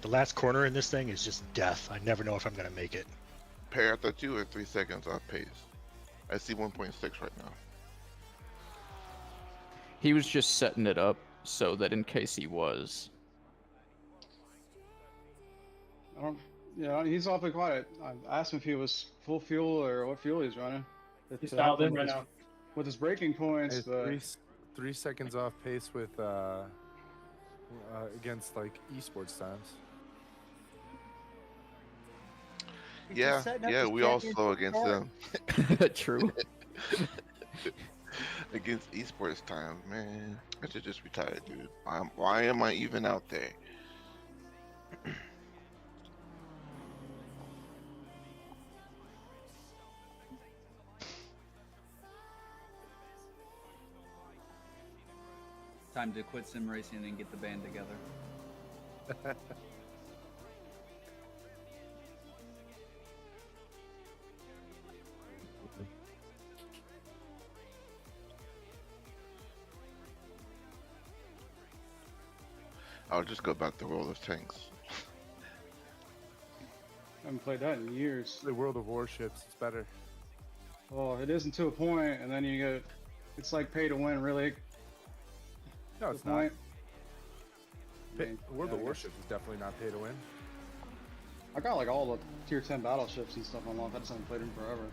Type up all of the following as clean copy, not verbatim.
The last corner in this thing is just death. I never know if I'm gonna make it. Perry, I thought you were 3 seconds off pace. I see 1.6 right now. He was just setting it up so that in case he was. I don't. Yeah, he's awfully quiet. I asked him if he was full fuel or what fuel he's running. He's dialed in right now. With his braking points, Hey, but 3 seconds off pace with against like esports times. Yeah, we all slow against them. True. Against esports time, man. I should just retire, dude. Why am I even out there? Time to quit sim racing and get the band together. I'll just go back to World of Tanks. I haven't played that in years. The World of Warships, it's better. Oh, it isn't to a point, and then you get. It's like pay to win, really. No, To it's the not. point. World of Yeah, I Warships is definitely not pay to win. I got like all the tier 10 battleships and stuff unlocked. I just haven't played them forever.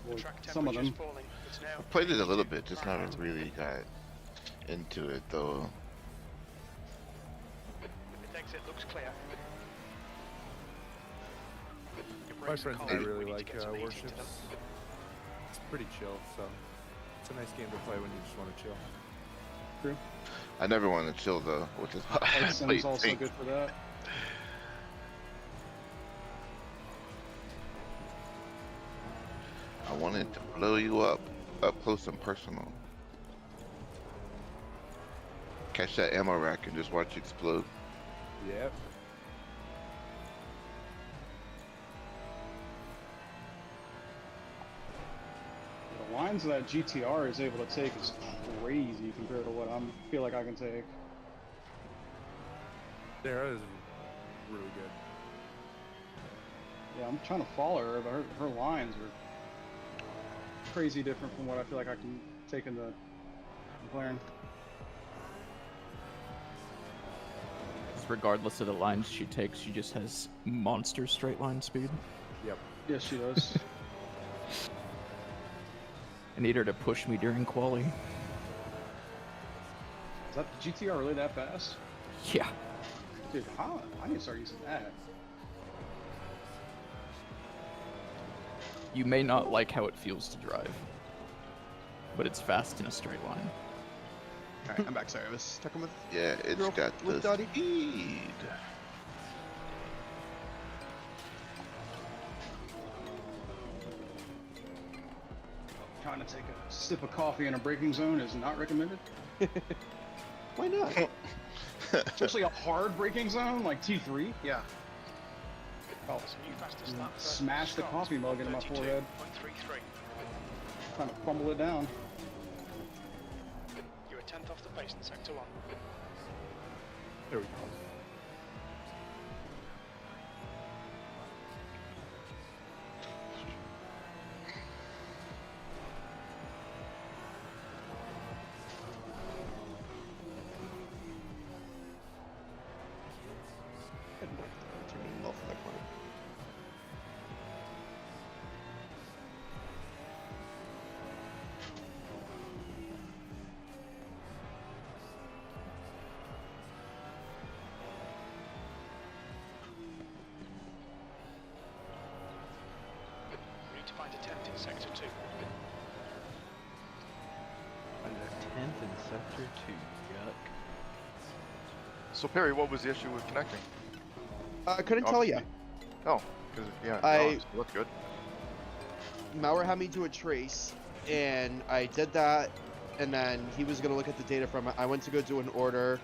Well, some of them. I played it a little bit, just never really got into it though. The exit looks clear. My friends and I really like Warships. It's pretty chill, so it's a nice game to play when you just want to chill. True. I never want to chill though, which is why I Like Sim's played also Tanks. good for that. I wanted to blow you up close and personal. Catch that ammo rack and just watch you explode. Yep. The lines that GTR is able to take is crazy compared to what I feel like I can take. Sarah is really good. Yeah, I'm trying to follow her, but her lines are crazy different from what I feel like I can take in the McLaren. Regardless of the lines she takes, she just has monster straight line speed. Yep. Yes, she does. I need her to push me during quali. Is that the GTR really that fast? Yeah. Dude, how? I need to start using that. You may not like how it feels to drive, but it's fast in a straight line. Alright, I'm back. Sorry, I was talking with. Yeah, it's Girl, got with the Dottie. speed. Trying to take a sip of coffee in a braking zone is not recommended. Why not? Especially a hard braking zone like T3. Yeah. Oh, smash the coffee mug into my forehead. Trying to fumble it down. You were 10th off the pace in sector 1. There we go. Turning off that one. We need to find a 10th in sector 2. And a 10th in sector 2. Yuck. So Perry, what was the issue with connecting? I couldn't tell you. Oh, because yeah, no, that's good. Maurer had me do a trace, and I did that, and then he was gonna look at the data from it. I went to go do an order,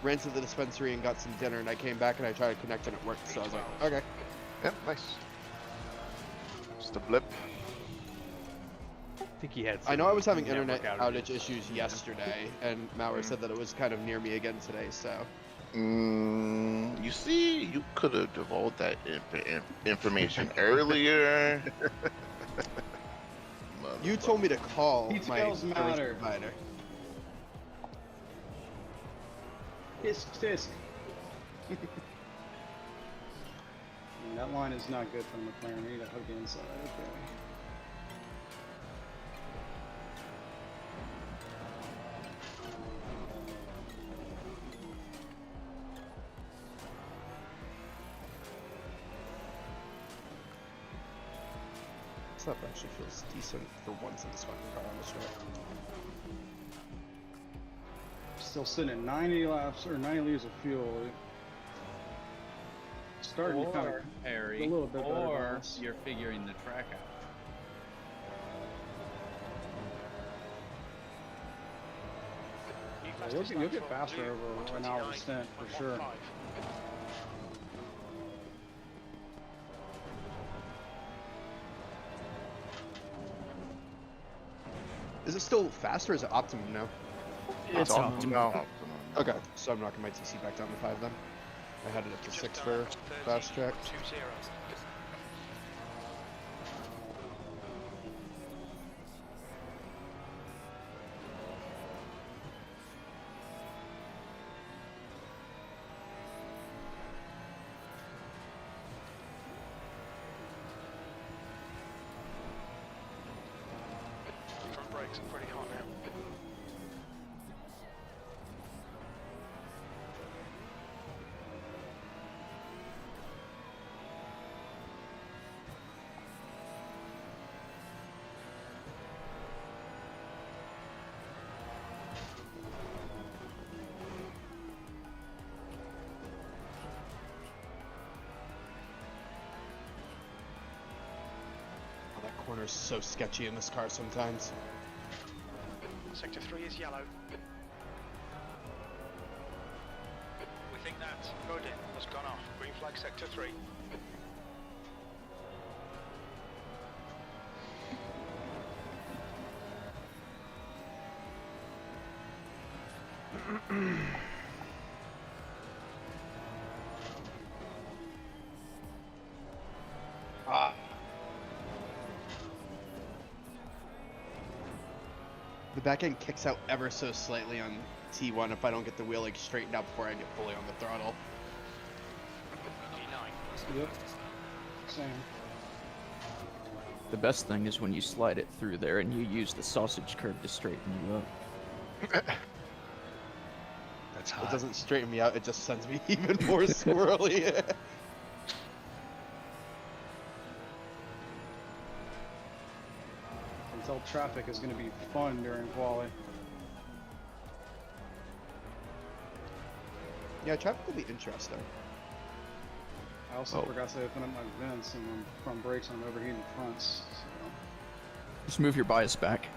ran to the dispensary and got some dinner, and I came back and I tried to connect and it worked. So I was like, okay. Yeah, nice. Just a blip. think he had. I know I was having some internet network outage issues yesterday, and Mauer said that it was kind of near me again today, so. You see, you could have divulged that information earlier. You told me to call my Details service matter. provider. Tisk tisk. That line is not good for McLaren. We need to hook inside. Okay. This stuff actually feels decent for once in this fucking car on this track. Still sitting at 90 laps or 90 liters of fuel. Starting to kind Or, of Harry, a little bit better or balance. you're figuring the track out. You'll get faster over an hour stint for sure. Is it still fast or is it optimum now? It's optimal. Okay, so I'm knocking my TC back down to 5 then. I had it up to 6 for fast track. 20. Front brakes are pretty hot now. Oh, that corner is so sketchy in this car sometimes. Sector 3 is yellow. We think that Rodin has gone off. Green flag sector 3. The back end kicks out ever so slightly on T1 if I don't get the wheel like straightened out before I get fully on the throttle. G9. Yep. Same. The best thing is when you slide it through there and you use the sausage curve to straighten you up. That's It hot. doesn't straighten me out, it just sends me even more swirly. Until traffic is going to be fun during quali. Yeah, traffic will be interesting. I also Oh. forgot to open up my vents and my front brakes on overheating fronts. So. Just move your bias back.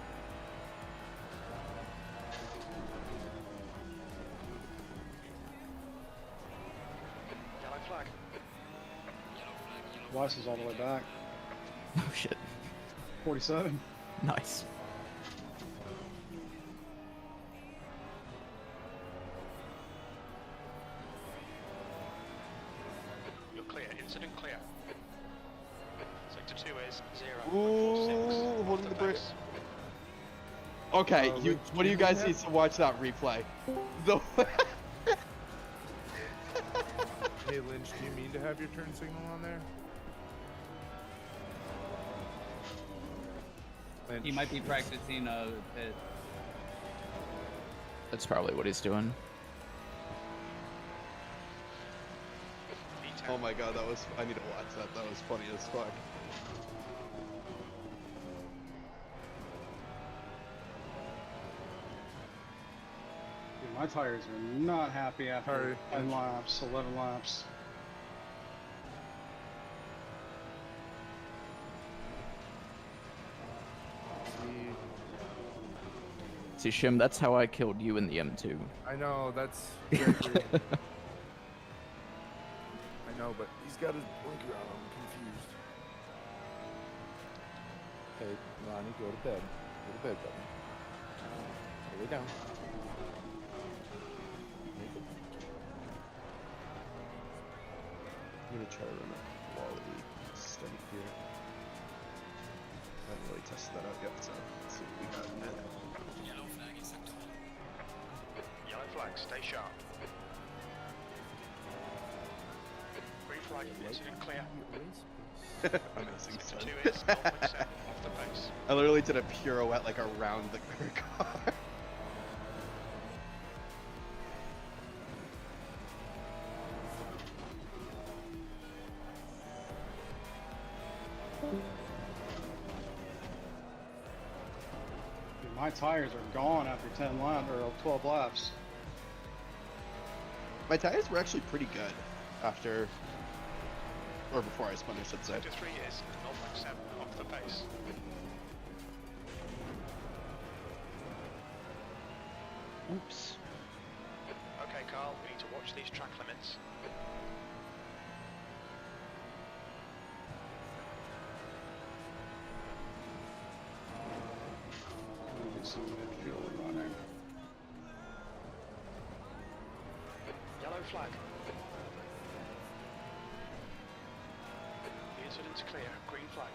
Yellow flag. Weiss is all the way back. Oh shit. 47. Nice. You're clear. Incident clear. Sector 2 is 0. Ooh, holding the brake. Okay, you. What do you guys need to watch that replay? The. Hey Lynch, do you mean to have your turn signal on there? Lynch. He might be practicing a pit. That's probably what he's doing. Oh my god, that was. I need to watch that. That was funny as fuck. Dude, my tires are not happy after Hurry. 10 laps, 11 laps. See, Shim, that's how I killed you in the M2. I know, that's Gregory. I know, but he's got his blinker on. I'm confused. Hey, Ronnie, go to bed. Go to bed, buddy. Lay down. I'm gonna try to run a quality study here. I haven't really tested that out yet, so let's see what we got in it. Yellow flag, stay sharp. Green flag, incident clear. Amazing start. 2 is 0.7 off the pace. I literally did a pirouette like around the car. Dude, my tires are gone after 10 laps or 12 laps. My tires were actually pretty good after, or before I spun, I should say. Sector 3 is 0.7 off the pace. Oops. Okay, Carl, we need to watch these track limits. Do some midfield running. Yellow flag. The incident's clear. Green flag.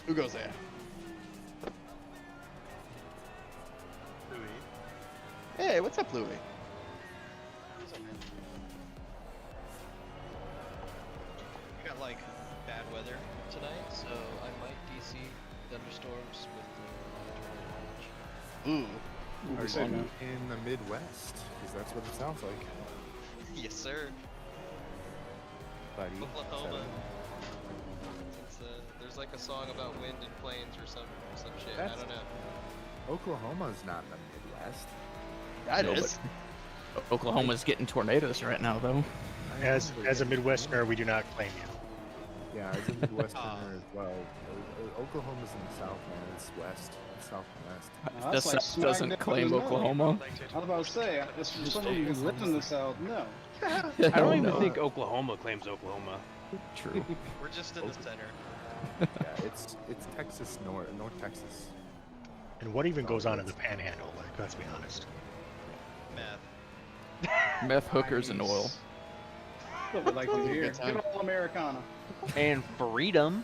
Who goes there? Hey, what's up, Louie? We got like bad weather tonight, so I might DC thunderstorms with the Ooh. Are Say you no. in the Midwest? Because that's what it sounds like. yes, sir. Buddy. Oklahoma. It's, there's like a song about wind and plains or some shit. I That's- don't know. Oklahoma's not in the Midwest. That No, is. Oklahoma's getting tornadoes right now, though. As a Midwesterner, we do not claim you. Yeah, as a Midwesterner as well. Oklahoma's in the south, man. It's west. It's south and west. Now, The that's like South smack doesn't dab in claim the middle. Oklahoma. I was about to say, this is somebody who lives in the South. No. I don't even think Oklahoma claims Oklahoma. True. We're just in the center. Yeah, it's Texas, North Texas. And what even goes on in the Panhandle? Like, let's be honest. Math. Meth hookers and oil. What we like to hear. Good time. Good old Americana. And freedom.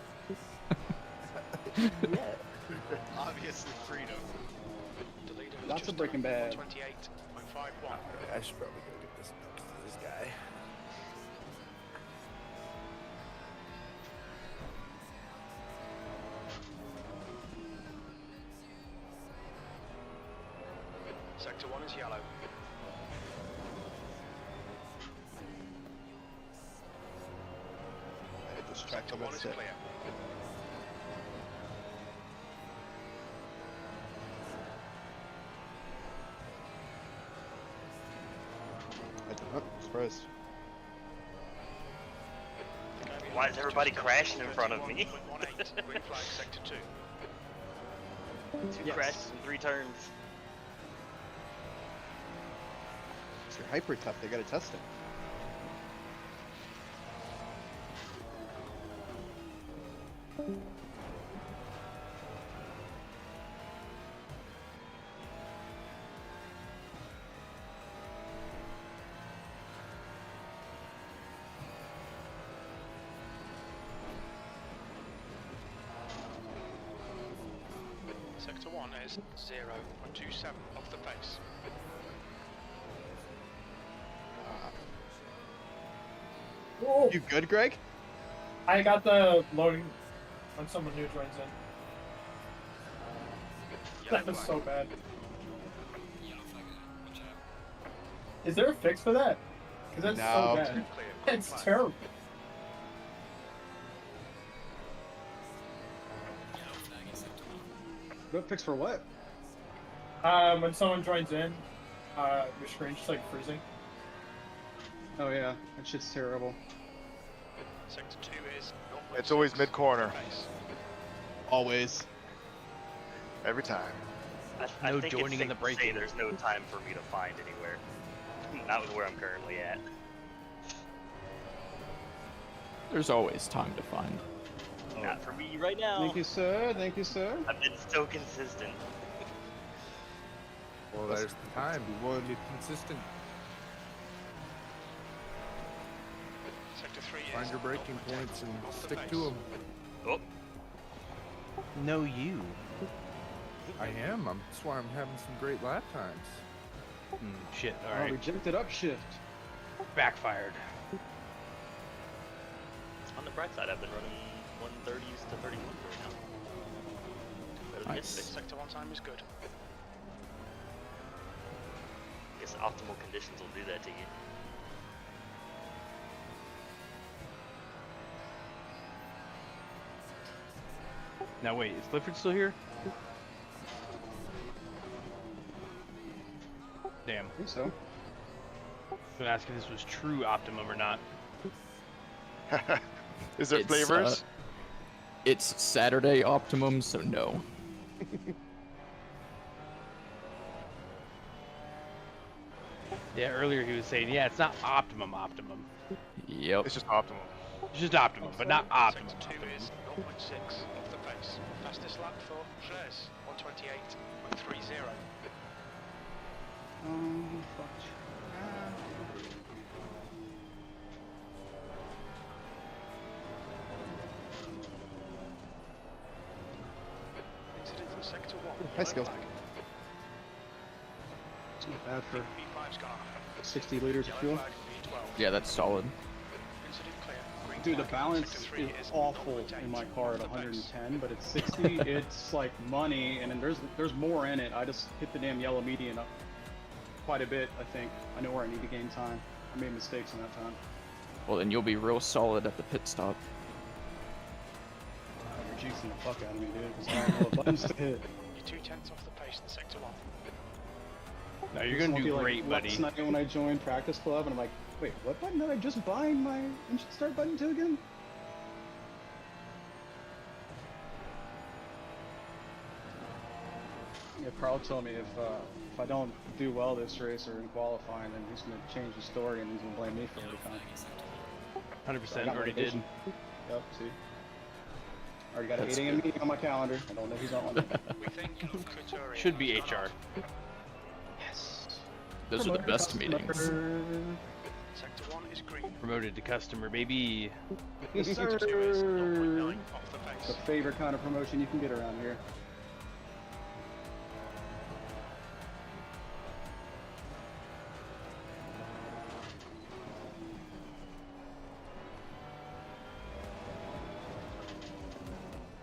Obviously freedom. The leader is Lots just of Breaking Bad. 28.51. I should probably go get this guy. Sector 1 is yellow. I hit this track Sector 1 limit is set. clear. I did not. Surprised. Why is everybody crashing in front of me? Green flag, sector 2. Two crashes in 3 turns. You're hyper tough. They gotta test it. Sector 1 is 0.27 off the pace. Whoa! You good, Greg? I got the loading when someone new joins in. That was so bad. Is there a fix for that? Because that's so No. bad. It's terrible. Good fix for what? When someone joins in, your screen's just like freezing. Oh yeah, that shit's terrible. Sector 2 is It's always 0.6 mid-corner. off the pace. Always. Every time. I No think joining it's in the safe to say break-in. there's no time for me to find anywhere. Not with where I'm currently at. There's always time to find. Not for me right now. Thank you, sir. Thank you, sir. I've been so consistent. Well, there's the time. Be willing to be consistent. Sector 3 Find is your breaking not points and off the stick base. to them. Oh, No, you. I am. That's why I'm having some great lap times. Shit. All Oh, right. rejected upshift. Backfired. on the bright side, I've been running 130s to 31s right now. Better than Nice. yesterday. Sector 1 time is good. I guess optimal conditions will do that to you. Now wait, is Clifford still here? Damn. I think so. I was gonna ask if this was true optimum or not. Is there flavors? It's Saturday Optimum, so no. Yeah, earlier he was saying, yeah, it's not optimum. Yep. It's just optimal. It's just optimum, but not optimum. Sector 2 is 0.6 off the pace. Fastest lap for Shares, 128.30. Fuck. Incident from Sector 1. Hi, Skills. It's not bad for B5's gone. 60 liters of fuel. Flag B12. Yeah, that's solid. Incident clear. Green Dude, the flag. balance Sector is 3 is awful 0.8 in my car at off the pace. 110, but at 60, it's like money, and then there's more in it. I just hit the damn yellow median up quite a bit, I think. I know where I need to gain time. I made mistakes in that time. Well, then you'll be real solid at the pit stop. You're juicing the fuck out of me, dude, because I don't know what buttons to hit. You're 2/10 off the pace in Sector 1. No, you're This gonna won't do be like great, buddy. Last night when I joined practice club, and I'm like, wait, what button did I just bind my engine start button to again? Yeah, Carl told me if I don't do well this race or in qualifying, then he's gonna change the story and he's gonna blame me for every time. 100% already did. Yep, see. Already got an 8 a.m. meeting on my calendar. I don't know if he's on one. We think Couturier Should be has gone HR. off. Yes. Those are the best meetings. Sector 1 is green. Promoted to customer, baby. Yes, sir. Sector 2 is 0.9 off the pace. The favorite kind of promotion you can get around here.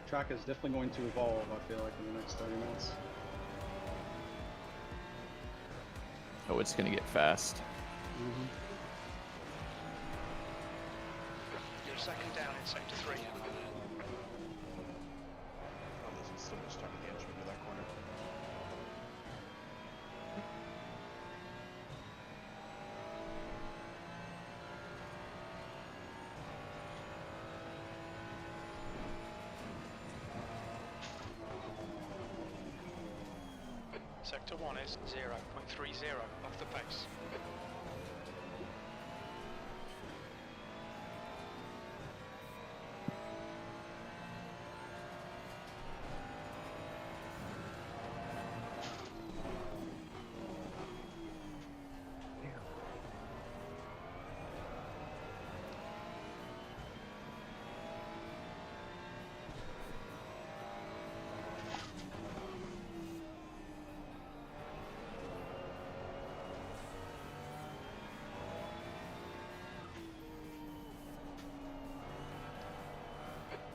Track is definitely going to evolve, I feel like, in the next 30 minutes. Oh, it's gonna get fast. You're second down in Sector 3. Oh, there's so much time in the entry to that corner. Sector 1 is 0.30 off the pace.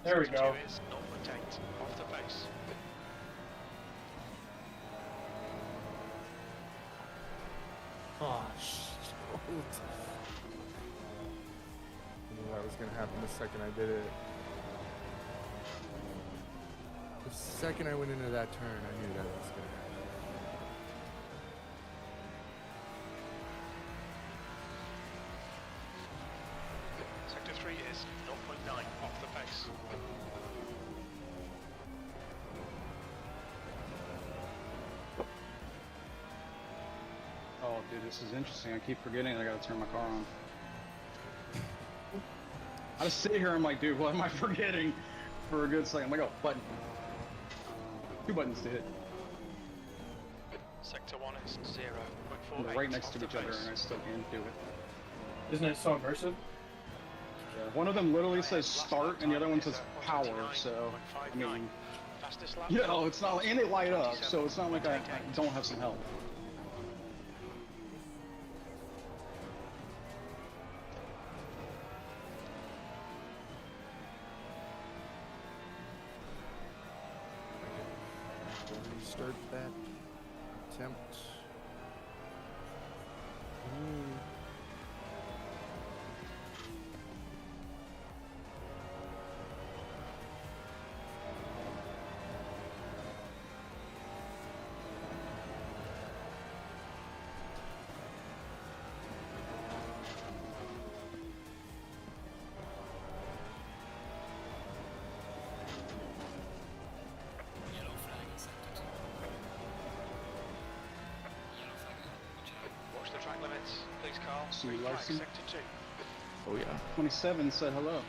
There we Sector go. 2 is 0.8 off the pace. Oh, shit. I knew that was gonna happen the second I did it. The second I went into that turn, I knew that was gonna happen. Sector 3 is 0.9 off the pace. dude, this is interesting. I keep forgetting I gotta turn my car on. I just sit here, I'm like, dude, what am I forgetting for a good second? I'm like, oh, button. 2 buttons to hit. Sector 1 is 0. And they're right next to each other, and I still can't do it. Isn't it so immersive? Yeah, one of them literally says start, and the other one says power, so, I mean, you know, it's not, and they light up, so it's not like I don't have some help. Start that attempt. Watch the track limits, please, Carl. See you, Green flag, Larson. Sector 2. Oh yeah. 27 said hello.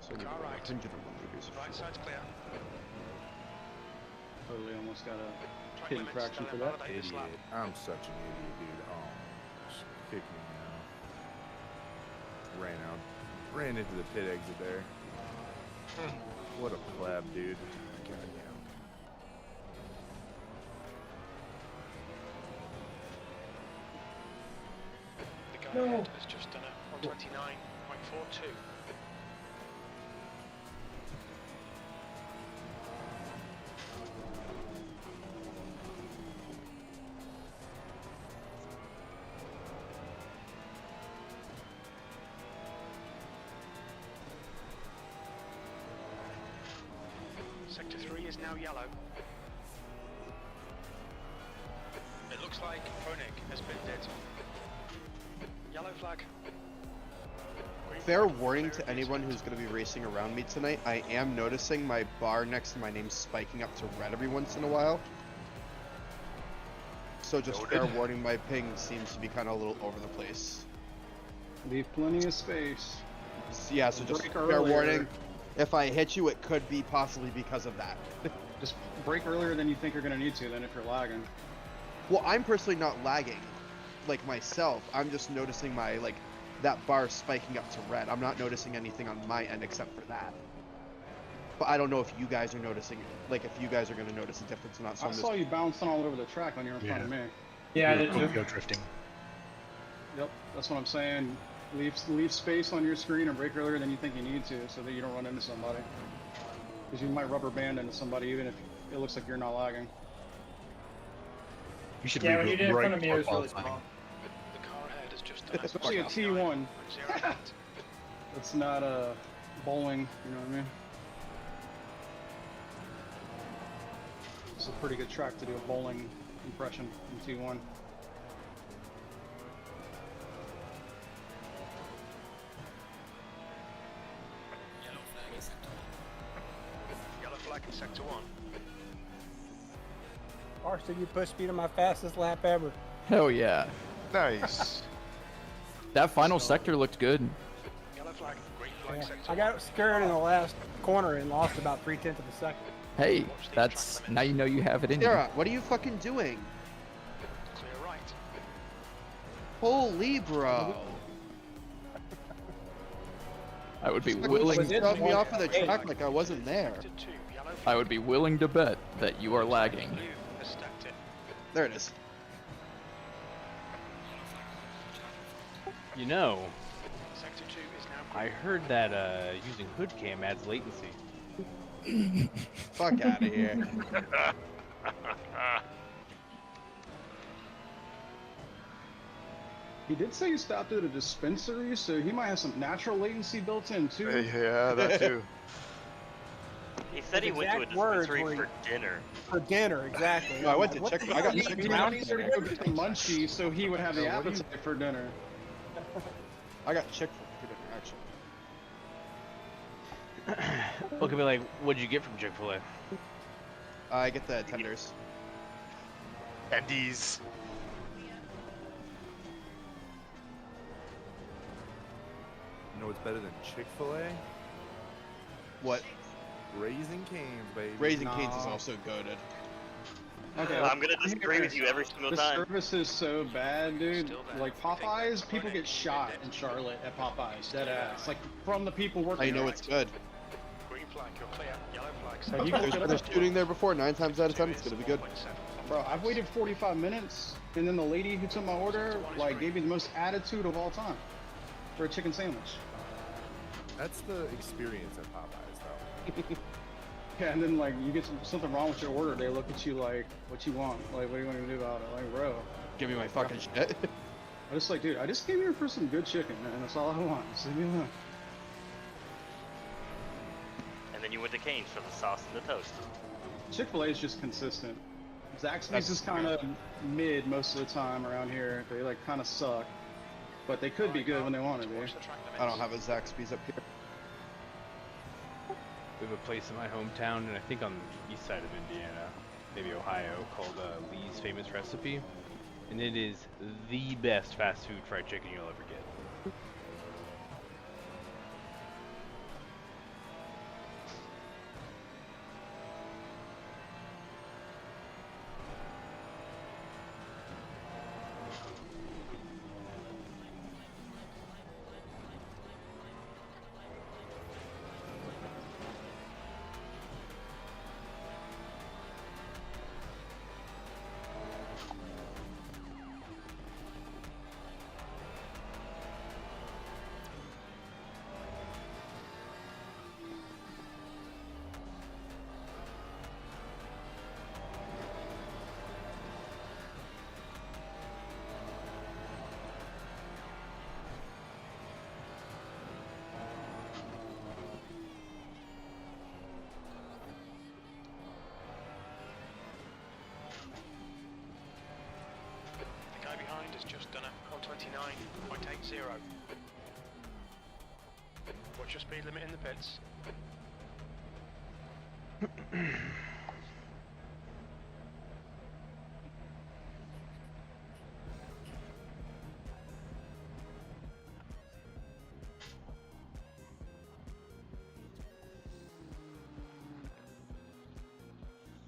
So Car right. 101 meters. Right side's clear. Totally almost got a Track hidden limits, fraction they'll for that. invalidate this Idiot. lap. I'm such an idiot, dude. Oh, just kick me now. Ran out. Ran into the pit exit there. What a pleb, dude. Goddamn. The guy ahead has just done a 129.42. Sector 3 is now yellow. It looks like Koenig has been dead. Yellow flag. Green Fair flag, warning clear to and anyone who's going to be racing around me tonight, I am noticing my bar next to my name spiking up to red every once in a while. So just fair warning, my ping seems to be kind of a little over the place. Leave plenty of space. Yeah, so just Break fair earlier. warning. If I hit you, it could be possibly because of that. Just break earlier than you think you're gonna need to, then if you're lagging. Well, I'm personally not lagging, like myself. I'm just noticing my, like, that bar spiking up to red. I'm not noticing anything on my end except for that. But I don't know if you guys are noticing, like, if you guys are going to notice a difference or not. So I I'm saw you bouncing all over the track when you were in front of me. Yeah, I did too. Go drifting. Yep, that's what I'm saying. Leave space on your screen and break earlier than you think you need to, so that you don't run into somebody. Because you might rubber band into somebody even if it looks like you're not lagging. You should Yeah, when you did in right front of me, it was before really qualifying. small. The car ahead has just done a Especially a T1. 109.08. It's not a bowling, you know what I mean? It's a pretty good track to do a bowling impression in T1. Yellow flag in sector 1. Arson, you pushed me to my fastest lap ever. Hell yeah. Nice. That final sector looked good. Yellow flag, green flag, Yeah. sector I got scared in the last corner and lost about 3/10 of a second. Hey, that's now you know you have it in you. Sarah, what are you fucking doing? clear right. Holy bro. I would be Fucking willing. shoved me off of the track like I wasn't there. Sector 2, yellow flag. I would be willing to bet that you are lagging. Blue has stacked it. There it is. You know, Sector 2 is now I heard that using hood cam adds latency. Fuck out of here. He did say he stopped at a dispensary, so he might have some natural latency built in too. Yeah, that too. He said he His went to a exact words dispensary were- for dinner. For dinner, exactly. No, I went I'm to like, check. what the I got hell checked. you He out. needs to go get the munchie so he would have the appetite for dinner. I got Chick-fil-A for dinner, actually. Look at me like, what'd you get from Chick-fil-A? I get the tenders. Andy's. You know what's better than Chick-fil-A? What? Raising Cane's, baby. Raising Cane's is also goaded. Okay, I'm gonna disagree with you every single The time. service is so bad, dude. Like Popeyes, people get shot in Charlotte at Popeyes, dead ass. Like from the people working. I know there. it's good. Green flag, you're clear. Yellow flag, Have you There's been a shooting there before. 9 times out of 10, it's gonna be good. Bro, I've waited 45 minutes, and then the lady who took my order like gave me the most attitude of all time for a chicken sandwich. That's the experience at Popeyes, though. Yeah, and then like you get something wrong with your order, they look at you like, "What you want? Like, what do you want me to do about it?" Like, bro, Give me my fucking shit. I just like, dude, I just came here for some good chicken, man. That's all I want. Just leave me alone. And then you went to Cane's for the sauce and the toast. Chick-fil-A is just consistent. Zaxby's is kind of mid most of the time around here. They like kind of suck, but they could be good when they want to be. I don't have a Zaxby's up here. We have a place in my hometown, and I think on the east side of Indiana, maybe Ohio, called Lee's Famous Recipe, and it is the best fast food fried chicken you'll ever get. The guy behind has just done a 129.80. What's your speed limit in the pits?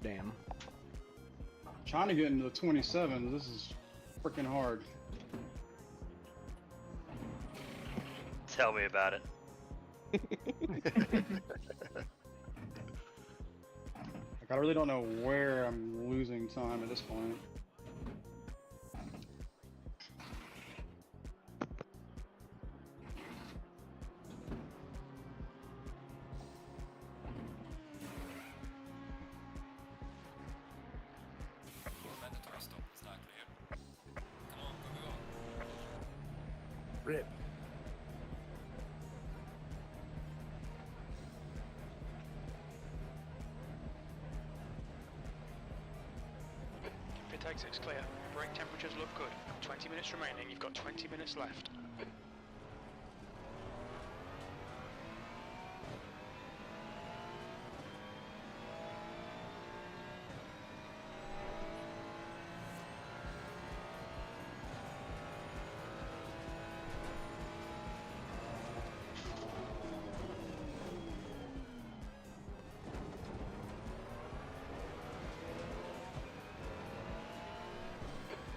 Damn. Trying to get into the 27s, this is freaking hard. Tell me about it. Like, I really don't know where I'm losing time at this point. Rip. Pit exit's clear. Brake temperatures look good. 20 minutes remaining. You've got 20 minutes left.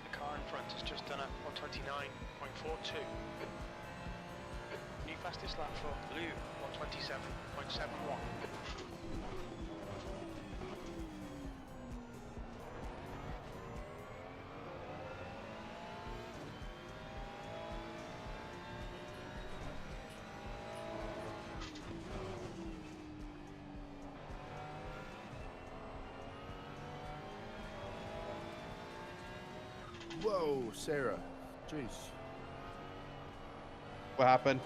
The car in front has just done a 129.42. New fastest lap for Lou, 127.71. Whoa, Sarah. Jeez. What happened?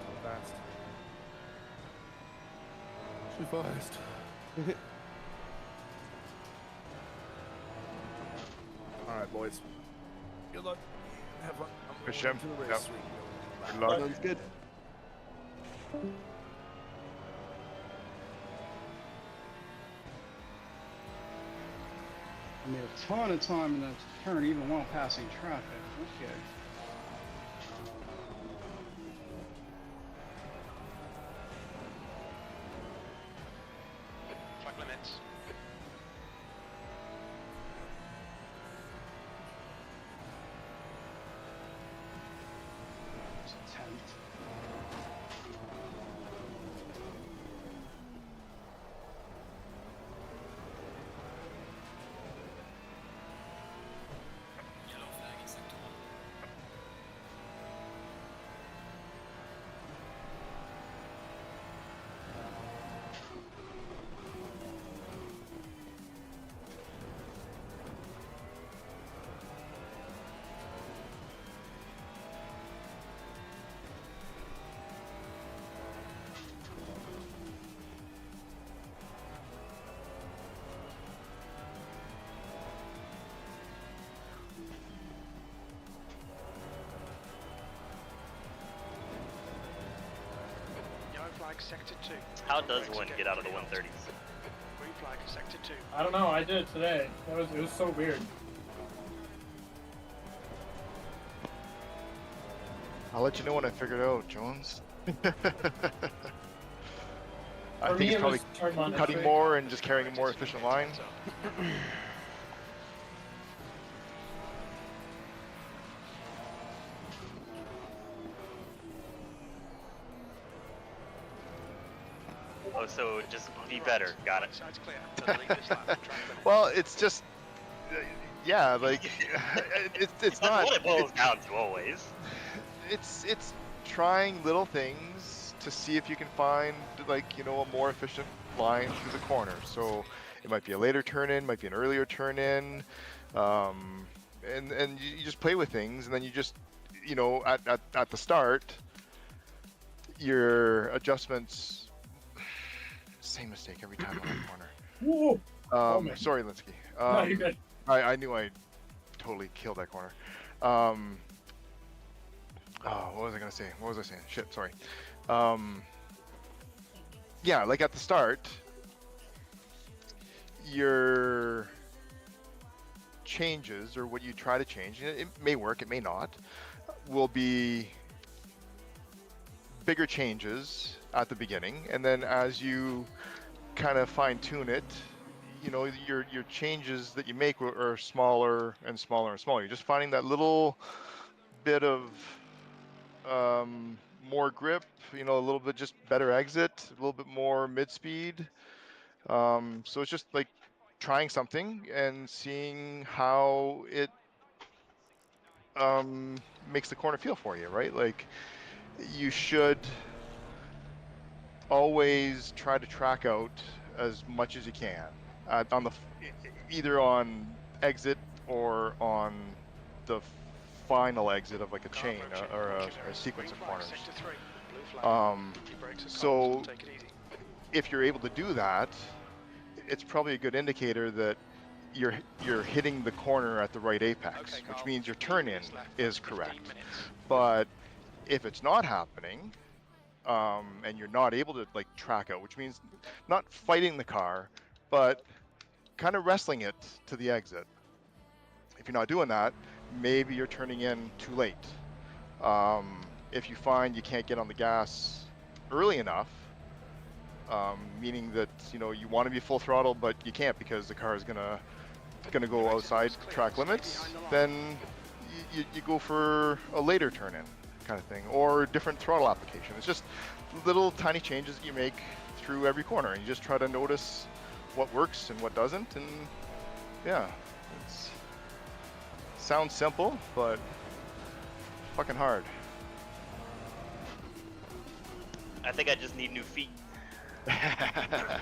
So fast. Too fast. Alright, boys. Good luck. Have fun. I'm Push going him. to the race. Yep. Sweet. Good luck. Sounds good. I made a ton of time in that turn even while passing traffic. Okay. Flag limits. It's a 10th. Yellow flag, sector 2. How does one get out of the 130s? Green flag, sector 2. I don't know. I did it today. It was so weird. I'll let you know when I figure it out, Jones. I For think me, it's it probably was turn on cutting straight. more and just carrying a more efficient line. Oh, so just be better. Got it. Side's clear. Doesn't leave this lap. Track limits. Well, it's just, yeah, like it's not. That's what it boils It's, down to always. it's trying little things to see if you can find like a more efficient line through the corner. So it might be a later turn in, might be an earlier turn in, and you just play with things, and then you just at the start your adjustments. Same mistake every time on that corner. Whoa! Man. Sorry, Linsky. No, you're good. I knew I totally killed that corner. Oh, what was I gonna say? What was I saying? Shit, sorry. Yeah, like at the start, your changes or what you try to change, it may work, it may not, will be bigger changes at the beginning, and then as you kind of fine tune it, your changes that you make are smaller and smaller and smaller. You're just finding that little bit of more grip, a little bit just better exit, a little bit more mid-speed. So it's just like trying something and seeing how it makes the corner feel for you, right? Like you should always try to track out as much as you can on either on exit or on the final exit of like a chain or a sequence of corners. So if you're able to do that, it's probably a good indicator that you're hitting the corner at the right apex, which means your turn in is correct. But if it's not happening, and you're not able to like track out, which means not fighting the car, but kind of wrestling it to the exit. If you're not doing that, maybe you're turning in too late. If you find you can't get on the gas early enough, meaning that you want to be full throttle but you can't because the car is gonna go outside track limits, then you go for a later turn in kind of thing, or different throttle application. It's just little tiny changes that you make through every corner, and you just try to notice what works and what doesn't. And yeah, sounds simple, but fucking hard. I think I just need new feet. I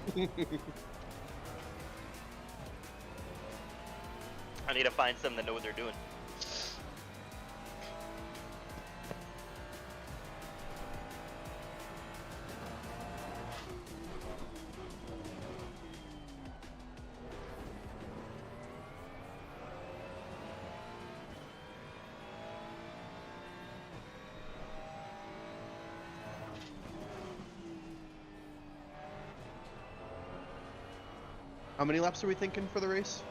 need to find some that know what they're doing. How many laps are we thinking for the race?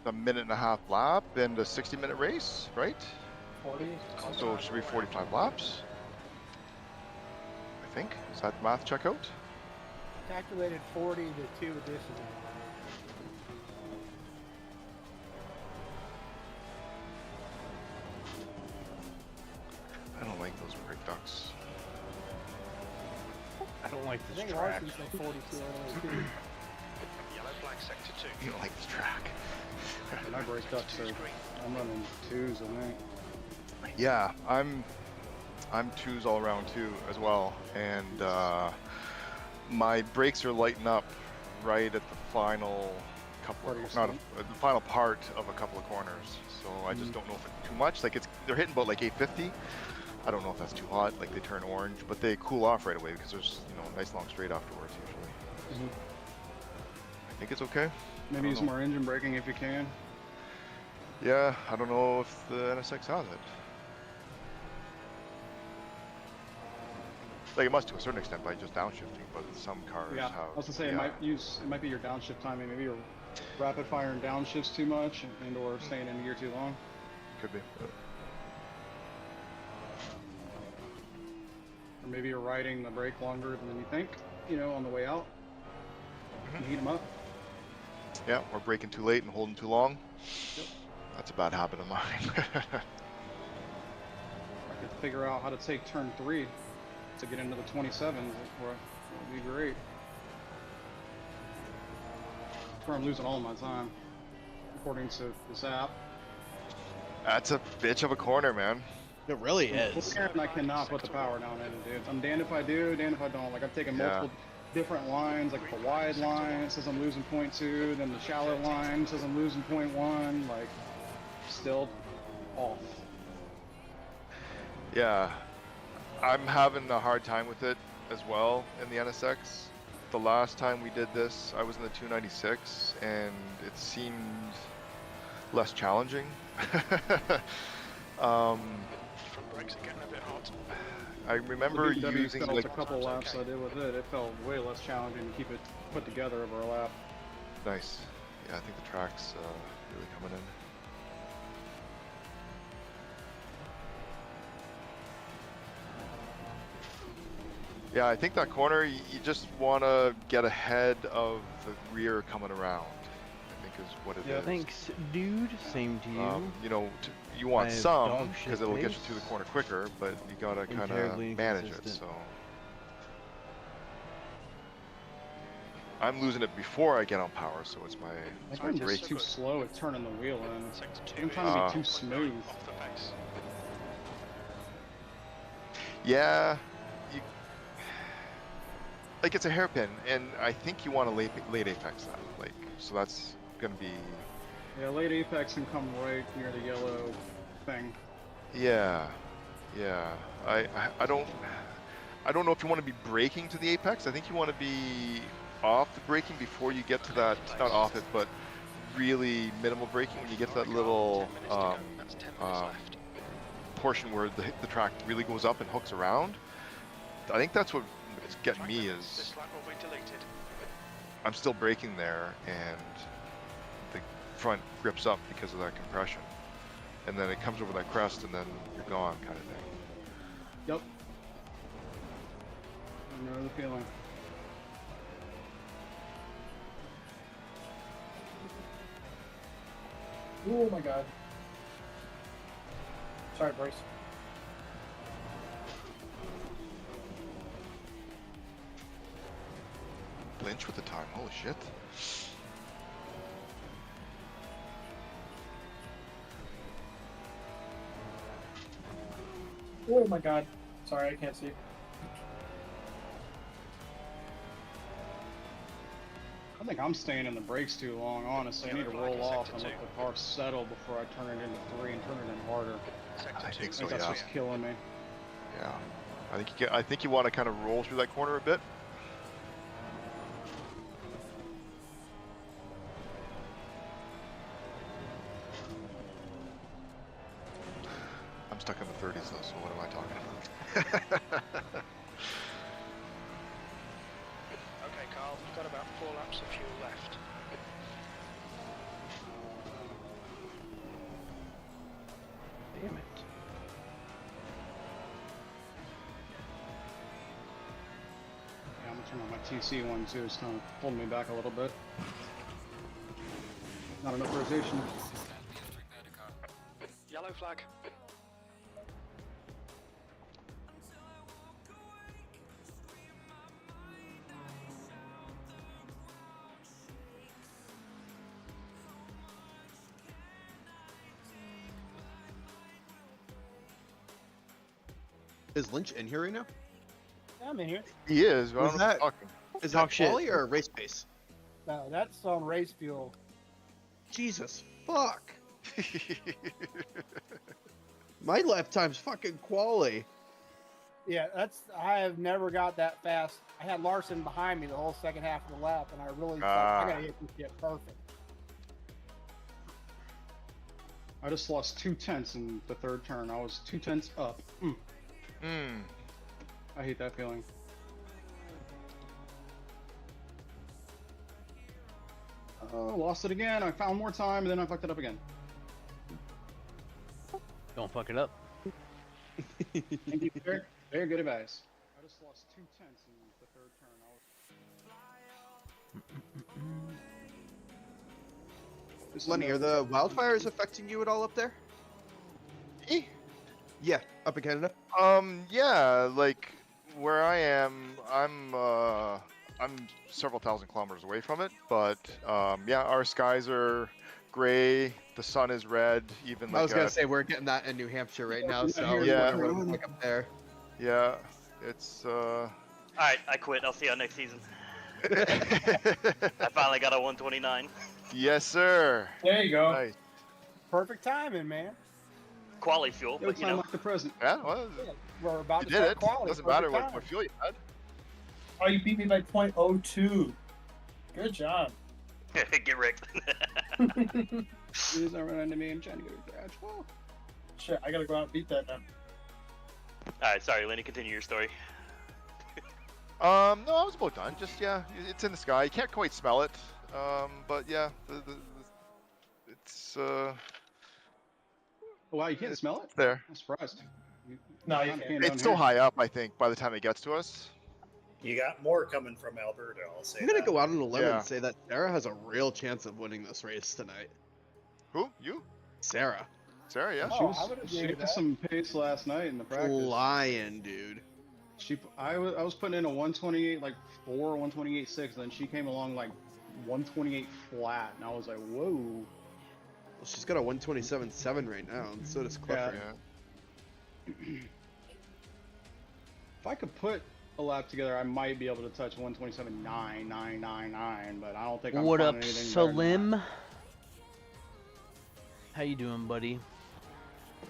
a minute and a half lap and a 60-minute race, right? 40. So it should be 45 laps. I think. Does that math check out? Calculated 40 to 2 additional. I don't like those brake ducts. I don't like I this think track. Larson's like 42 earlier too. Yellow flag sector 2. You don't like this track. My brake ducts are. I'm running 2s, I think. Yeah, I'm 2s all around too as well, and my brakes are lighting up right at the final couple of, the final part of a couple of corners. So I just don't know if it's too much. Like they're hitting about like 850. I don't know if that's too hot. Like they turn orange, but they cool off right away because there's a nice long straight afterwards usually. I think it's okay. Maybe use more engine braking if you can. Yeah, I don't know if the NSX has it. Like it must to a certain extent by just downshifting, but some cars Yeah, have. I was gonna say it might be your downshift timing. Maybe you're rapid firing downshifts too much, and/or staying in gear too long. Could be. Or maybe you're riding the brake longer than you think. On the way out. Heat them up. Yeah, or braking too late and holding too long. Yep. That's a bad habit of mine. I could figure out how to take turn 3 to get into the 27s. That would be great. That's where I'm losing all my time, according to this app. That's a bitch of a corner, man. It really is. And I cannot put the power down in it, dude. I'm damned if I do, damned if I don't. Like, I've taken multiple different lines, like the wide line says I'm losing 0.2, then the shallow line says I'm losing 0.1, like, still off. Yeah, I'm having a hard time with it as well in the NSX. The last time we did this, I was in the 296, and it seemed less challenging. Brakes are getting a bit hot. I remember The BMW using felt like a couple laps I did with it. It felt way less challenging to keep it put together over a lap. nice. Yeah, I think the track's really coming in. Yeah, I think that corner, you just want to get ahead of the rear coming around, I think is what it is. Thanks, dude. Same to you. You want I have some dog because shit it'll get you pace. through the corner quicker, but you gotta And kind of terribly manage it. inconsistent. So I'm losing it before I get on power, so it's my I'm brake. just too slow at turning the wheel in. I'm trying to be too smooth. Yeah, like it's a hairpin, and I think you want to late apex that, so that's gonna be. Yeah, late apex can come right near the yellow thing. Yeah, I don't know if you want to be braking to the apex. I think you want to be off the braking before you get to that, not off it, but really minimal braking when you get to that little portion where the track really goes up and hooks around. I think that's what is getting me is I'm still braking there and the front grips up because of that compression. And then it comes over that crest and then you're gone kind of thing. Yep. I know the feeling. Oh my god. Sorry, Bryce. Lynch with the time, holy shit. Oh my god. Sorry, I can't see. I think I'm staying in the brakes too long, honestly. I need to roll off and let the car settle before I turn it into 3 and turn it in harder. I think so, That's yeah. what's killing me. Yeah. I think you want to kind of roll through that corner a bit. I'm stuck in the 30s though, so what am I talking about? Okay, Carl, we've got about 4 laps of fuel left. Damn it. Yeah, I'm gonna turn on my TC one too. It's kind of holding me back a little bit. Not enough rotation. Yellow flag. Is Lynch in here right now? Yeah, I'm in here. He is. But I Was don't know if he's that- talking. Is Talk that shit. quali or race pace? No, that's on race fuel. Jesus fuck. My lap time's fucking quali. Yeah, I have never got that fast. I had Larson behind me the whole second half of the lap, and I really thought I gotta hit this shit perfect. I just lost 2/10 in the third turn. I was 2/10 up. I hate that feeling. Oh, lost it again. I found more time, and then I fucked it up again. Don't fuck it up. Thank you, sir. Very good advice. I just lost 2/10 in the third turn. Lenny, are the wildfires affecting you at all up there? Me? Yeah, up in Canada. Yeah, like where I am, I'm several thousand kilometers away from it, but yeah, our skies are gray, the sun is red, even like I was gonna say we're getting that in New Hampshire right now, so I was Yeah. wondering what the fuck up there. Yeah, it's Alright, I quit. I'll see y'all next season. I finally got a 129. Yes, sir. There you go. Nice. Perfect timing, man. Quali fuel, No but you time know. like the present. Yeah, well, Yeah, we're about you to did start it. quality. Doesn't Perfect matter what timing. fuel you had. Oh, you beat me by 0.02. Good job. Get wrecked. Please don't run into me. I'm trying to go to the garage. Oh. Shit, I gotta go out and beat that now. Alright, sorry, Lenny, continue your story. No, I was about done. Just yeah, it's in the sky. You can't quite smell it. But yeah, it's Wow, you can't smell it? there. I'm surprised. No, you kinda can't. down It's still here. high up, I think, by the time it gets to us. You got more coming from Alberta, I'll say I'm gonna that. go out on a limb Yeah. and say that Sarah has a real chance of winning this race tonight. Who? You? Sarah. Sarah, yeah. She Oh, was, I would agree she with got that. some pace last night in the practice. Flying, dude. I was putting in a 128 like 4, 128.6, then she came along like 128 flat, and I was like, whoa. Well, she's got a 127.7 right now, and so does Clifford. Yeah. If I could put a lap together, I might be able to touch 127.999, but I don't think I'm What up, finding anything better than Salim? How you doing, buddy?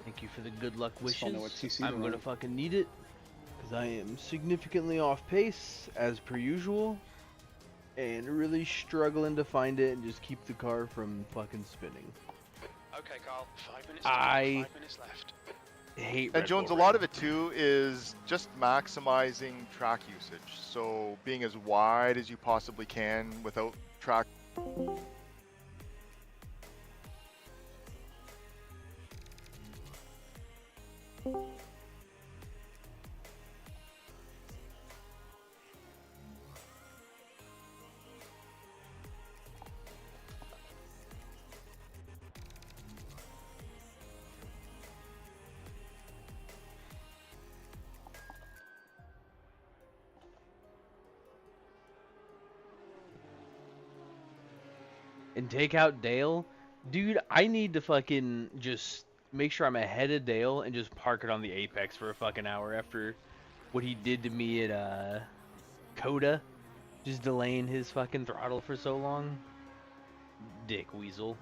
Thank you for the good luck Just don't know what wishes. TC to I'm gonna run. fucking need it, because I am significantly off pace, as per usual, and really struggling to find it and just keep the car from fucking spinning. Okay, Carl. 5 minutes. I 5 minutes left. hate And Red Jones, Bull a lot Ring. of it too is just maximizing track usage. So being as wide as you possibly can without track. And take out Dale, dude. I need to fucking just make sure I'm ahead of Dale and just park it on the apex for a fucking hour after what he did to me at Coda, just delaying his fucking throttle for so long. Dick weasel.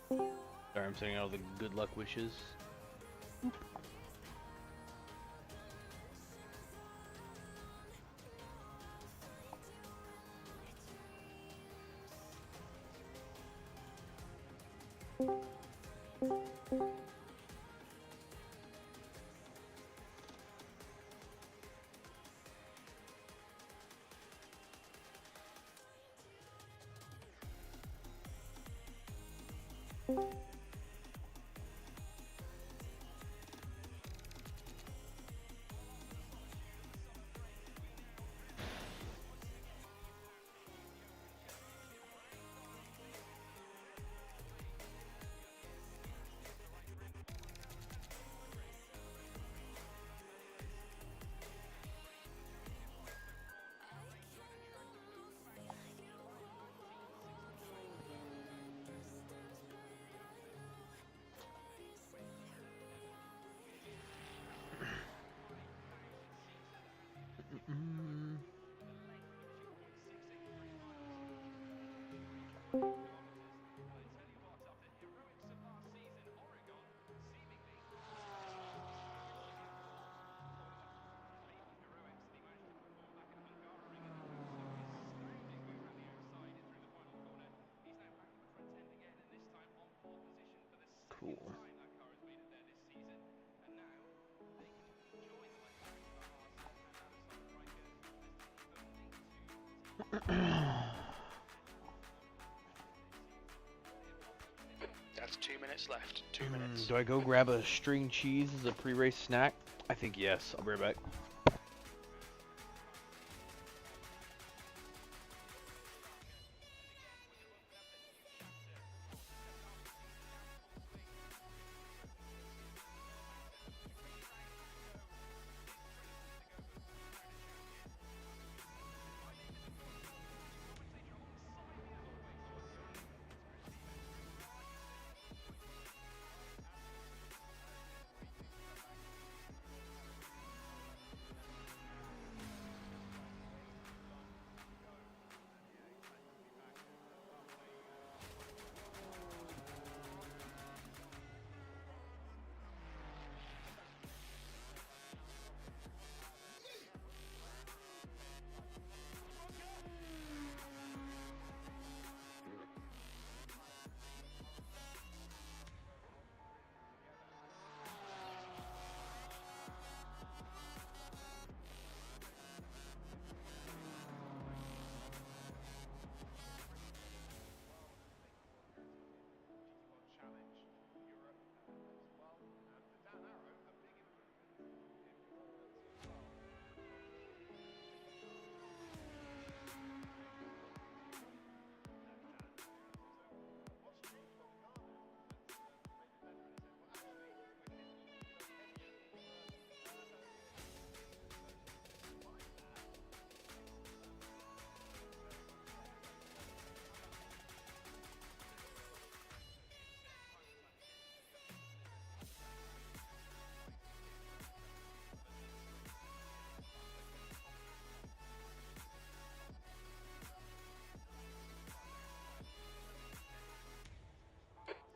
Sorry, I'm sending all the good luck wishes. Cool. That's 2 minutes left. 2 minutes. Do I go grab a string cheese as a pre-race snack? I think yes. I'll be right back.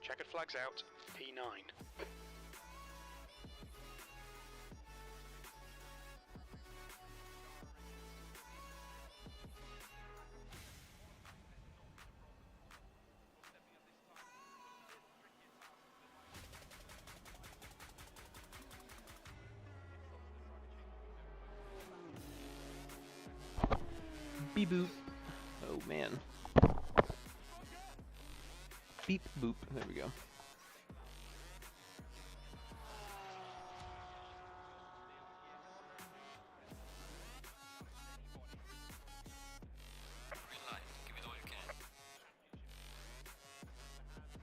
Checkered flags out. P9. Beep boop. Oh man. Beep boop. There we go.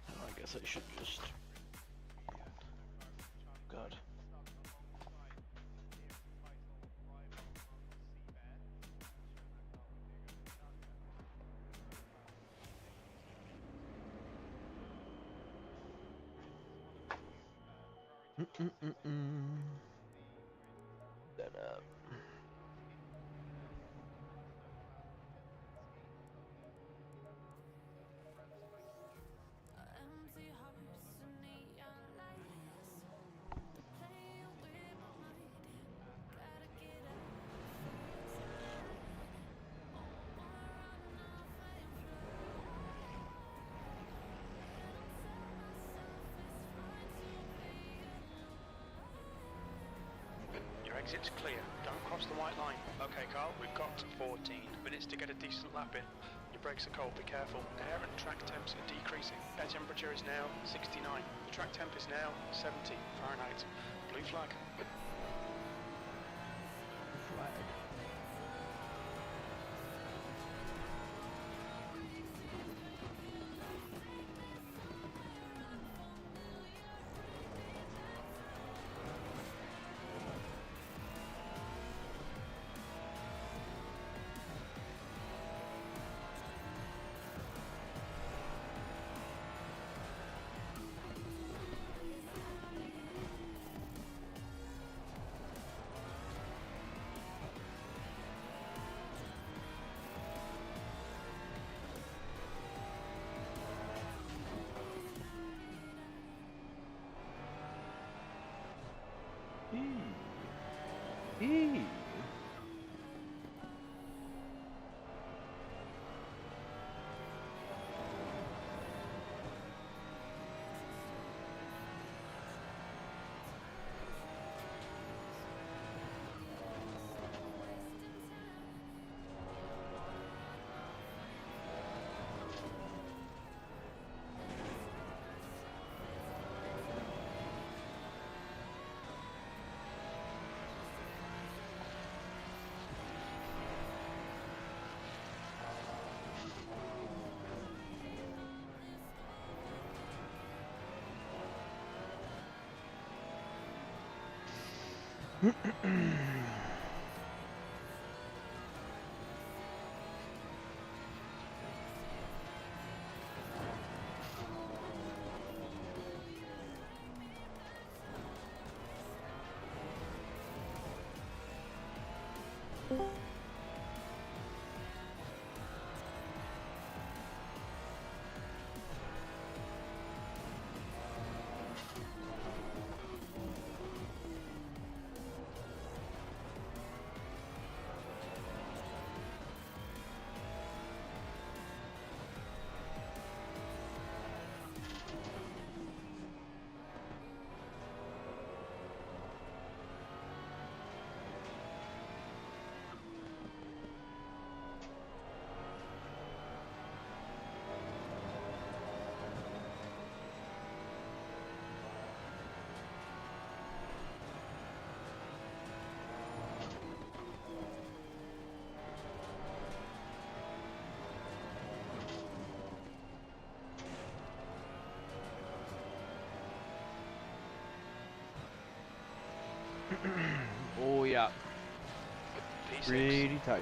Oh, I guess I should just. God. That up. Your exit's clear. Don't cross the white line. Okay, Carl, we've got 14 minutes to get a decent lap in. You're brakes are cold, be careful. Air and track temps are decreasing. Air temperature is now 69. The track temp is now 70 Fahrenheit. Blue flag. Flag. Eee. Oh yeah. Pretty tight.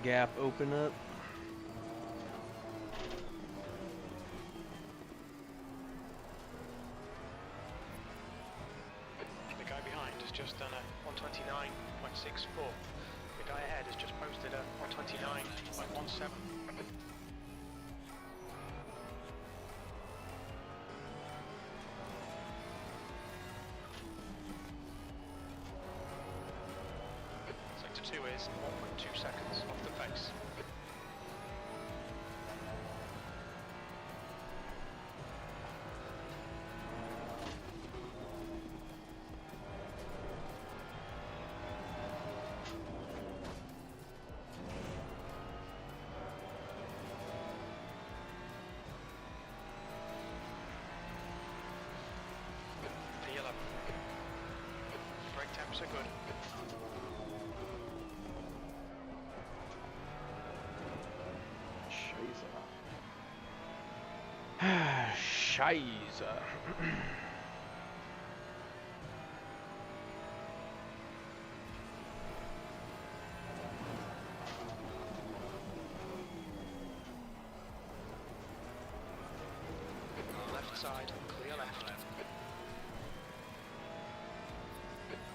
Gap open up. The guy behind has just done a 129.64. The guy ahead has just posted a 129.17. Sector 2 is 1.2 seconds off the pace. P11. Brake temps are good. Scheiße. Left side, clear left.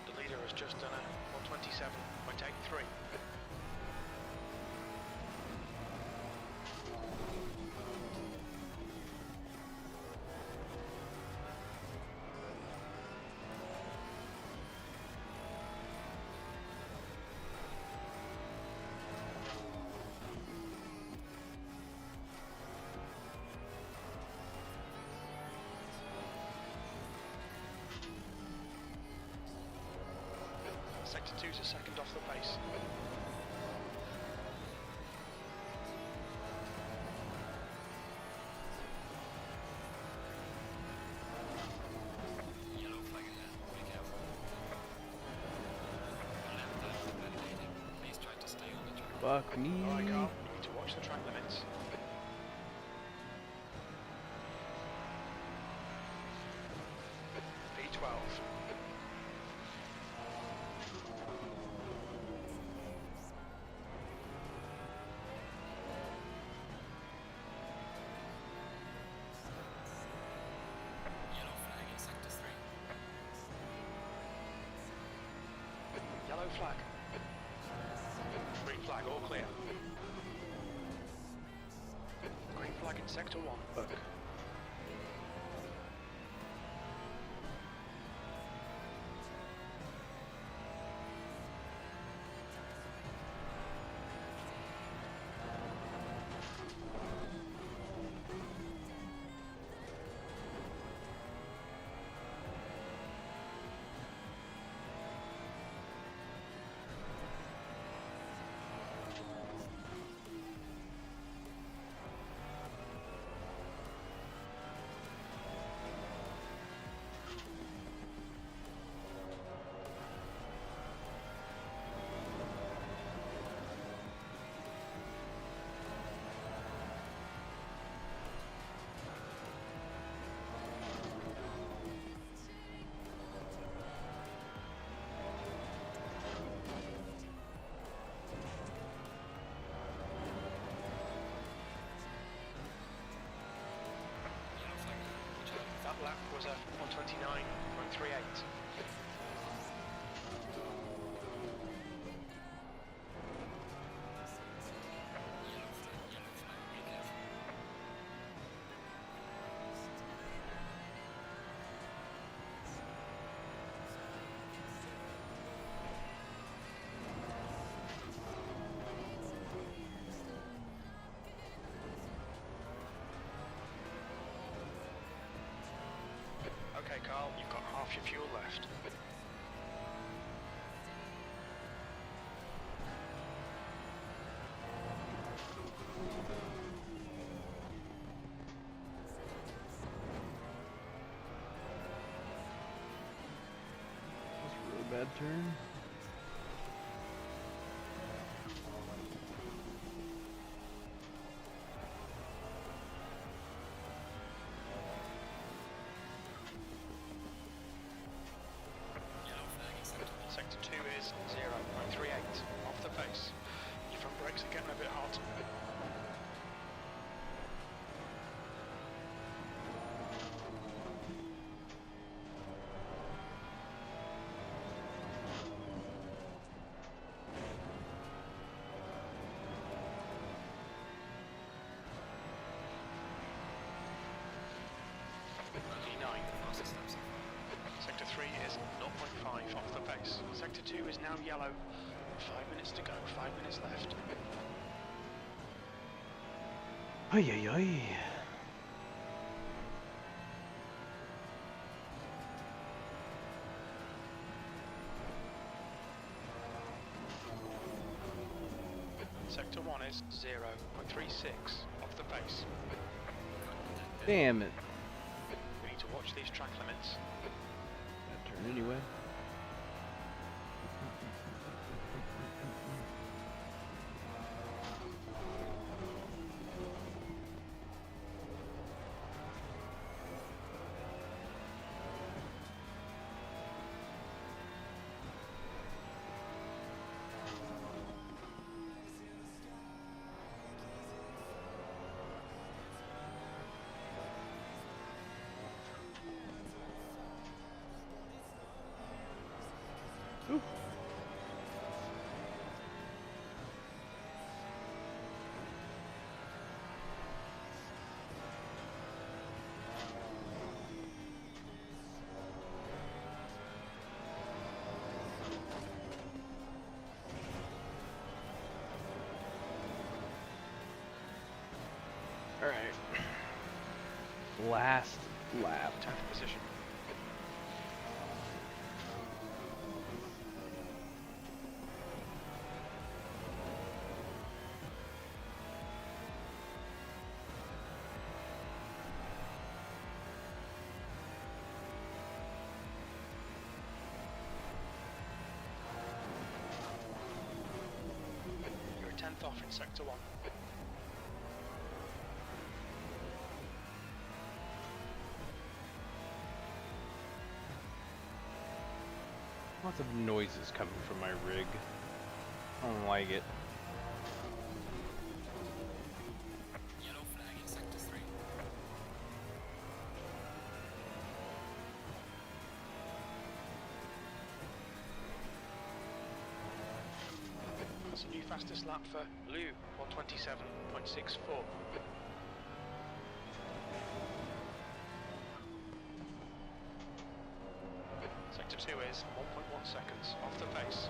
The leader has just done a 27.83. Sector 2's a second off the pace. Yellow flag ahead, be careful. Left validating. Please try to stay on the track. Fuck me. Alright, Carl, you need to watch the track limits. V12. Yellow flag in sector 3. Yellow flag. Green flag, all clear. Green flag in sector 1. Fuck. That lap was a 129.38. Okay, Carl, you've got half your fuel left. That's a really bad turn. Sector 2 is 0.38, off the pace. Your front brakes are getting a bit hot. Sector 3 is 0.5 off the pace. Sector 2 is now yellow. 5 minutes to go, 5 minutes left. Ay, ay, ay. Sector 1 is 0.36 off the pace. Damn it. We need to watch these track limits. That turn anyway. last lap. 10th position. You're a 10th off in sector 1. Lots of noises coming from my rig. I don't like it. Yellow flag in sector 3. That's a new fastest lap for Lou, 127.64. Sector 2 is 1.1 seconds off the pace.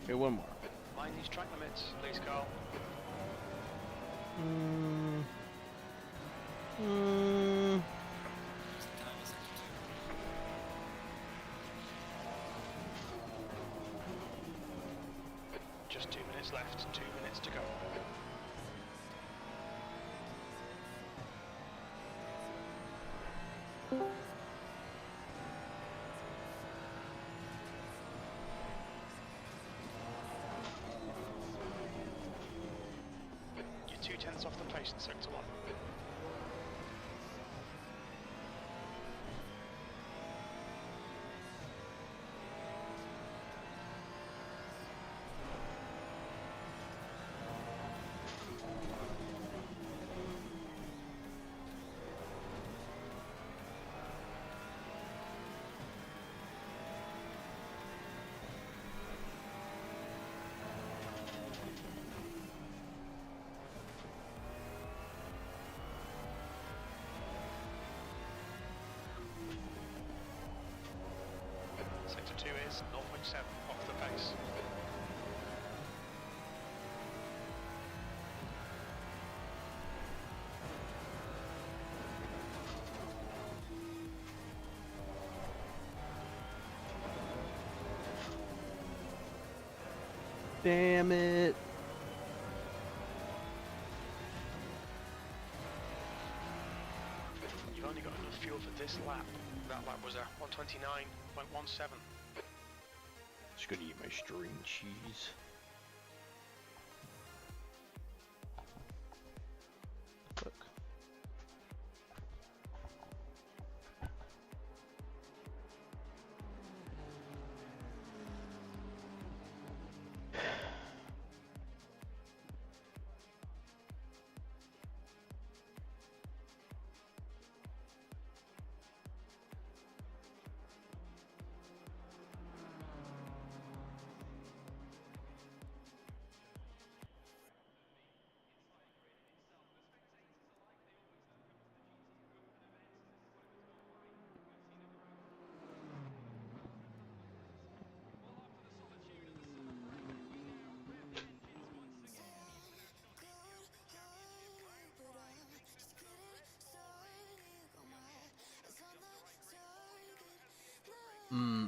Okay, one more. Mind these track limits, please, Carl. Just 2 minutes left, 2 minutes to go. You're 2/10 off the pace in sector 1. Sector 2 is 0.7 off the pace. Damn it. You've only got enough fuel for this lap. That lap was a 129.17. Just gonna eat my string cheese. Look.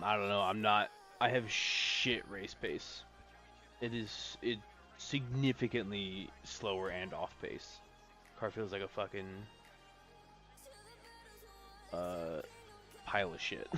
I don't know. I have shit race pace. It's significantly slower and off pace. Car feels like a fucking pile of shit.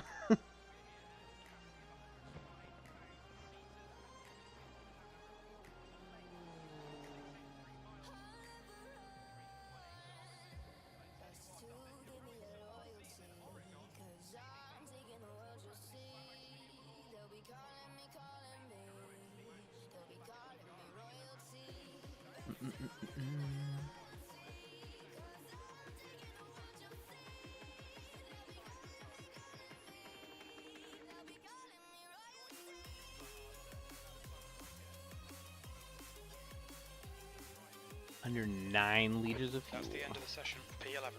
Under 9 liters of fuel. That's the end of the session. P11.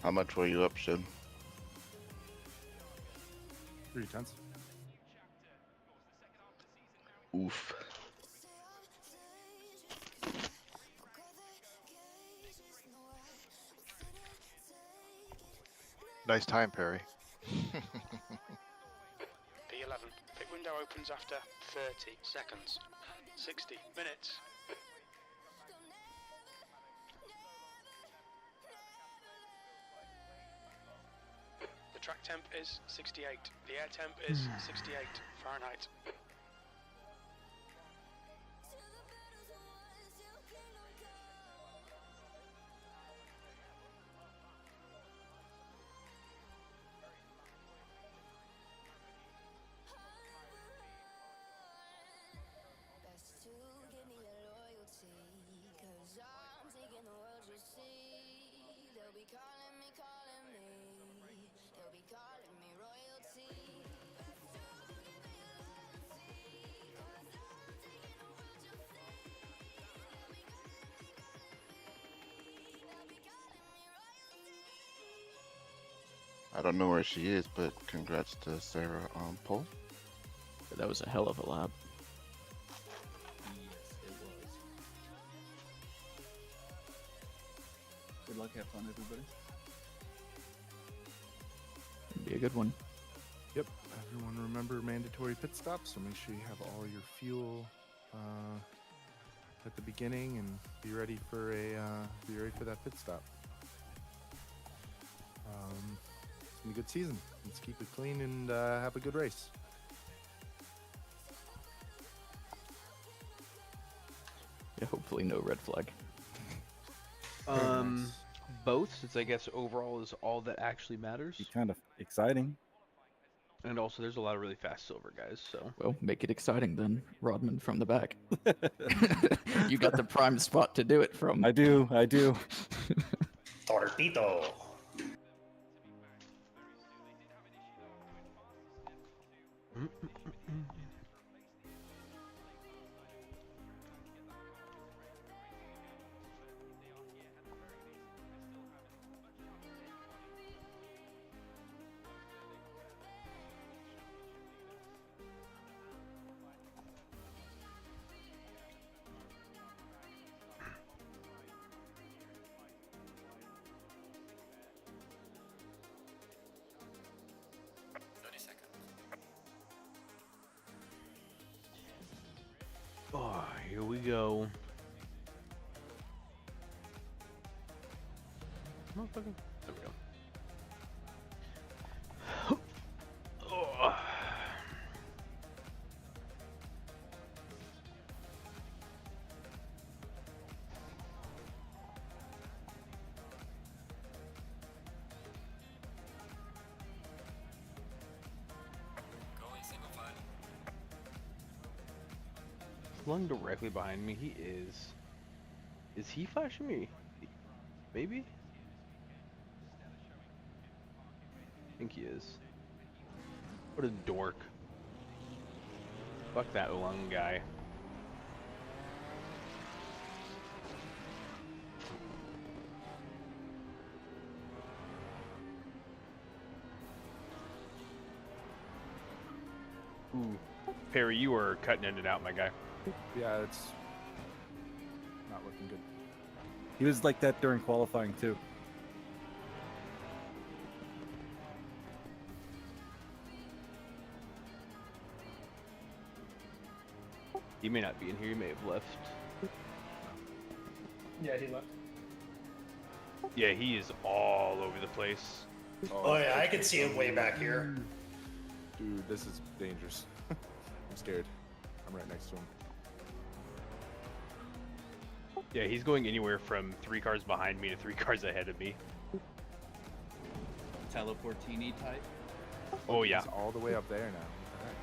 How much were you up, Shin? 3/10. Oof. Nice time, Perry. P11. Pit window opens after 30 seconds. 60 minutes. The track temp is 68. The air temp is 68 Fahrenheit. I don't know where she is, but congrats to Sarah on pole. That was a hell of a lap. Yes, it was. Good luck, have fun, everybody. It'd be a good one. Yep. Everyone remember mandatory pit stops, so make sure you have all your fuel at the beginning and be ready for that pit stop. It's been a good season. Let's keep it clean and have a good race. Yeah, hopefully no red flag. Both, since I guess overall is all that actually matters. Be kind of exciting. And also, there's a lot of really fast silver guys, so. Well, make it exciting then, Rodman from the back. You got the prime spot to do it from. I do. Torpedo. Oh, here we go. Motherfucker. There we go. Oh. Going single file. Flung directly behind me. He is. Is he flashing me? Maybe? I think he is. What a dork. Fuck that lung guy. Ooh. Perry, you were cutting in and out, my guy. Yeah, it's not looking good. He was like that during qualifying too. He may not be in here, he may have left. Yeah, he left. Yeah, he is all over the place. Oh yeah, I can see him way back here. Dude, this is dangerous. I'm scared. I'm right next to him. Yeah, he's going anywhere from 3 cars behind me to 3 cars ahead of me. Teleportini type. Oh yeah. He's all the way up there now. What the heck?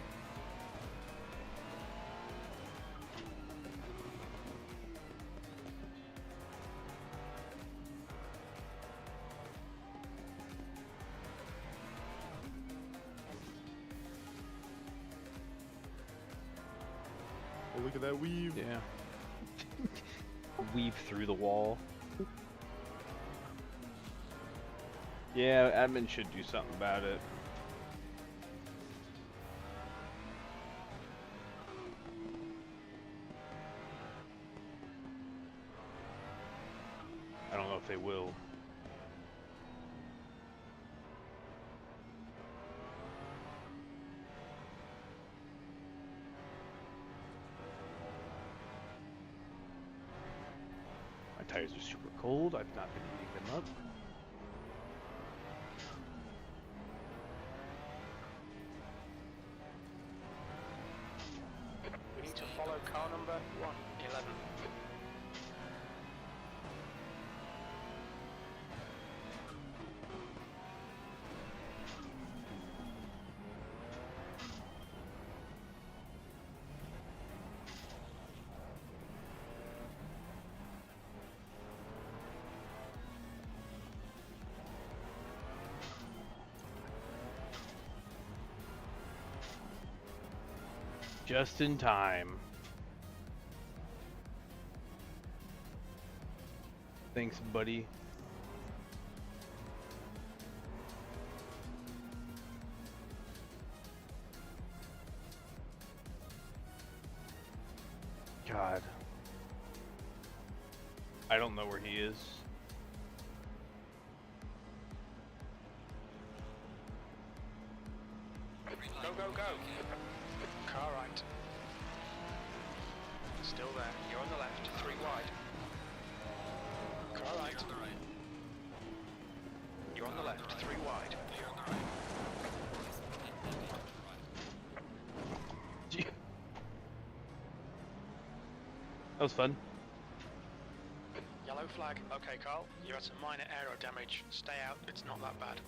Oh, look at that weave. Yeah. Weave through the wall. Yeah, admin should do something about it. I don't know if they will. My tires are super cold. I've not been heating them up. We need to follow car number 111. Just in time. Thanks, buddy. God. I don't know where he is. Go, go, go! Car right. Still there. You're on the left, 3 wide. Car right. You're on the left, 3 wide. That was fun. Yellow flag. Okay, Carl. You had some minor aero damage. Stay out. It's not that bad.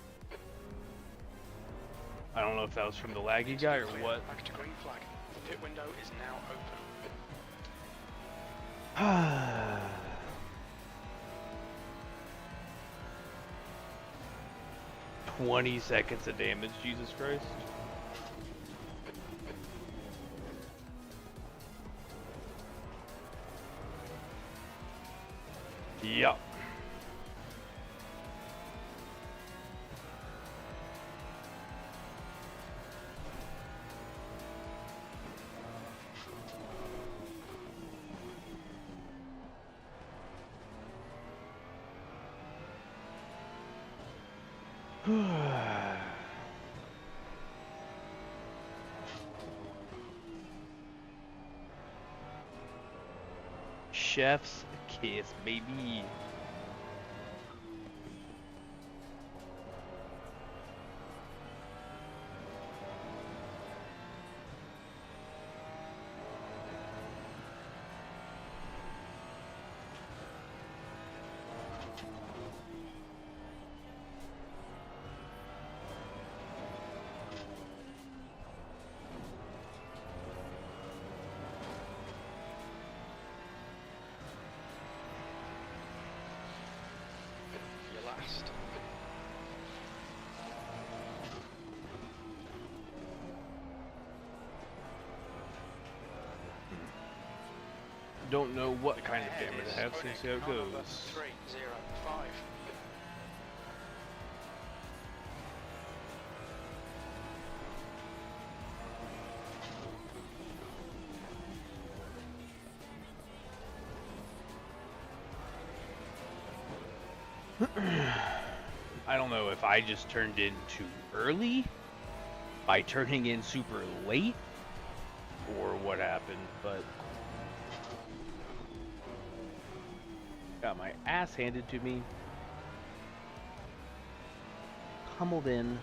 I don't know if that was from the laggy guy or what. Back to green flag. The pit window is now open. 20 seconds of damage, Jesus Christ. Yup. Chef's kiss, baby. Last. Don't know what kind of damage I have, so see how it goes. 305. I don't know if I just turned in too early by turning in super late or what happened, but got my ass handed to me. Humbled in.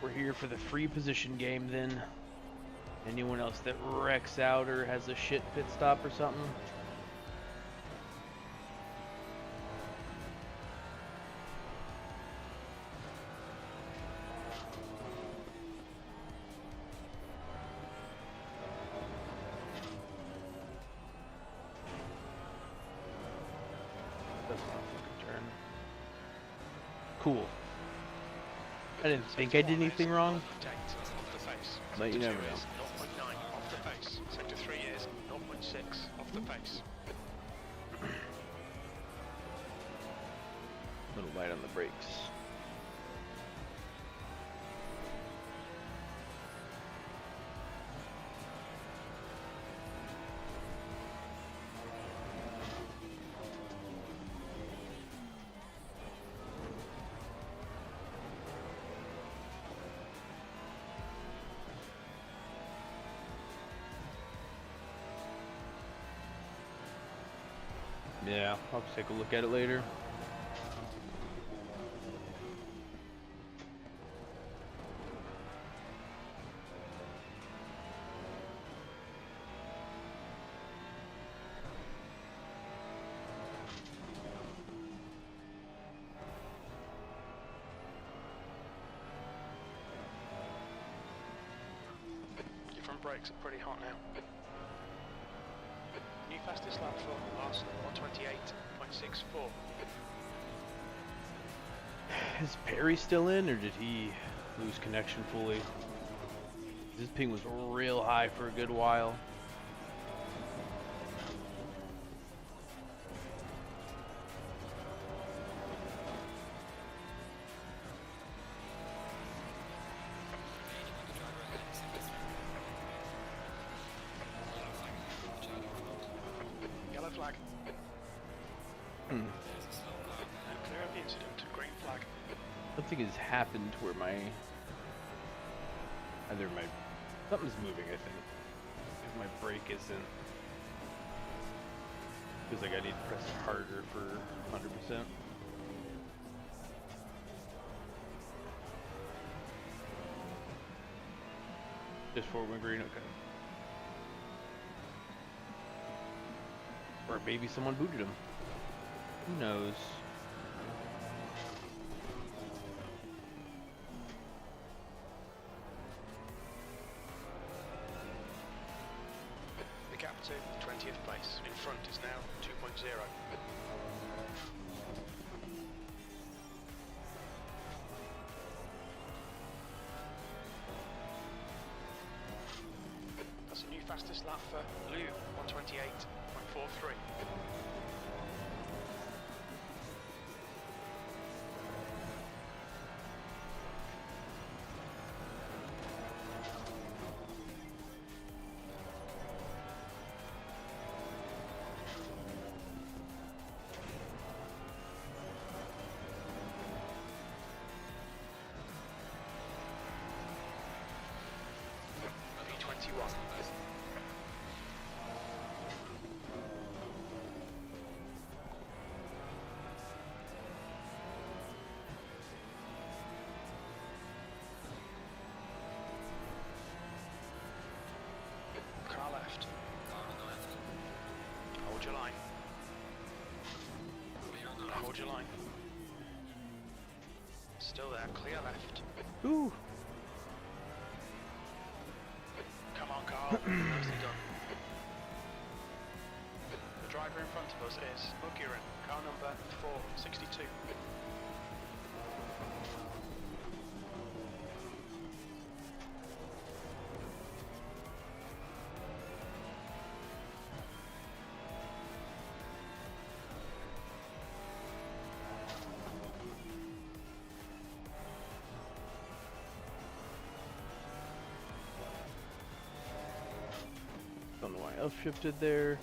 We're here for the free position game then. Anyone else that wrecks out or has a shit pit stop or something? That's not a fucking turn. Cool. I didn't think I did anything wrong. But you never know. 0.9 off the pace. Sector 3 is 0.6 off the pace. A little light on the brakes. Yeah, I'll take a look at it later. Your front brakes are pretty hot now. New fastest lap for Larson, 128.64. Is Perry still in, or did he lose connection fully? This ping was real high for a good while. Yellow flag. Hmm. Clear of the incident. Green flag. Something has happened where something's moving, I think. If my brake isn't, feels like I need to press harder for 100%. Just forward wing green, okay. Or maybe someone booted him. Who knows? The gap to 20th place in front is now 2.0. That's a new fastest lap for Blue, 128.43. V21. Car left. Hold your line. Hold your line. Still there, clear left. Ooh. Come on, Carl. Nicely done. The driver in front of us is Mugiran, car number 462. Don't know why else shifted there.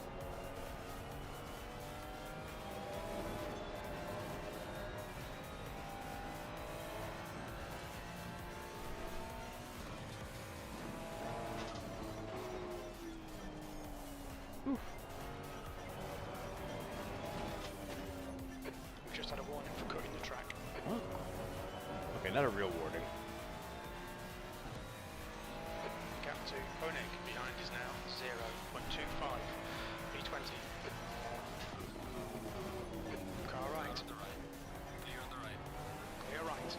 Oof. We just had a warning for cutting the track. What? Okay, not a real warning. Gap to Koenig behind is now 0.25. V20. Car right. Clear on the right. Clear right.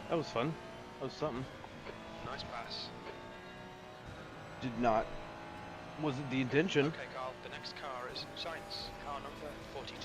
That was fun. That was something. Nice pass. Wasn't the intention. Okay, Carl, the next car is Science, car number 42.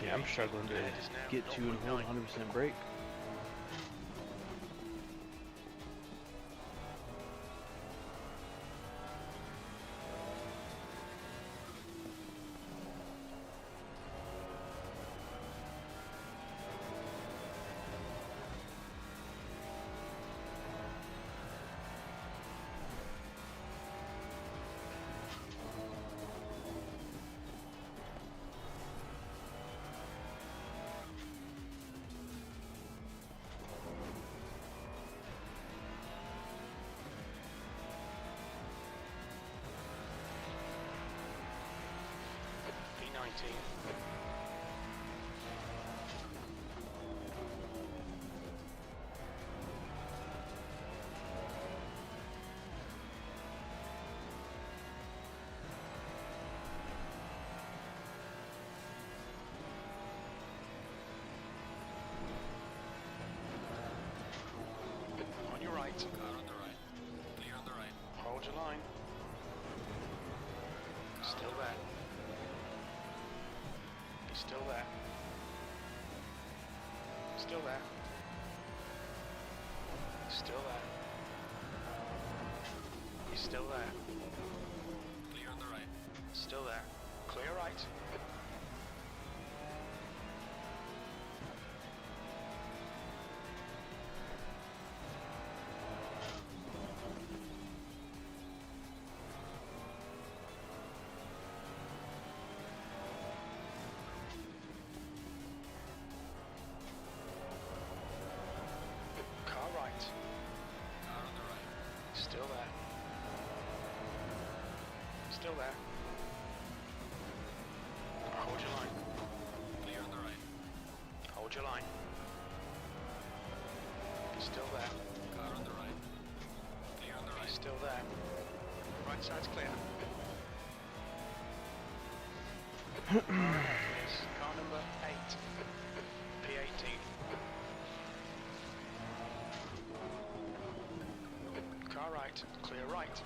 Yeah, I'm struggling to get to and hold 100% brake. P19. On your right. Car on the right. Clear on the right. Hold your line. Still there. He's still there. Still there. Still there. He's still there. Clear on the right. Still there. Clear right. Car right. Car on the right. Still there. Still there. Hold your line. Clear on the right. Hold your line. Still there. Car on the right. Clear on the right. Still there. Right side's clear. Yes, car number 8. P18. Car right. Clear right.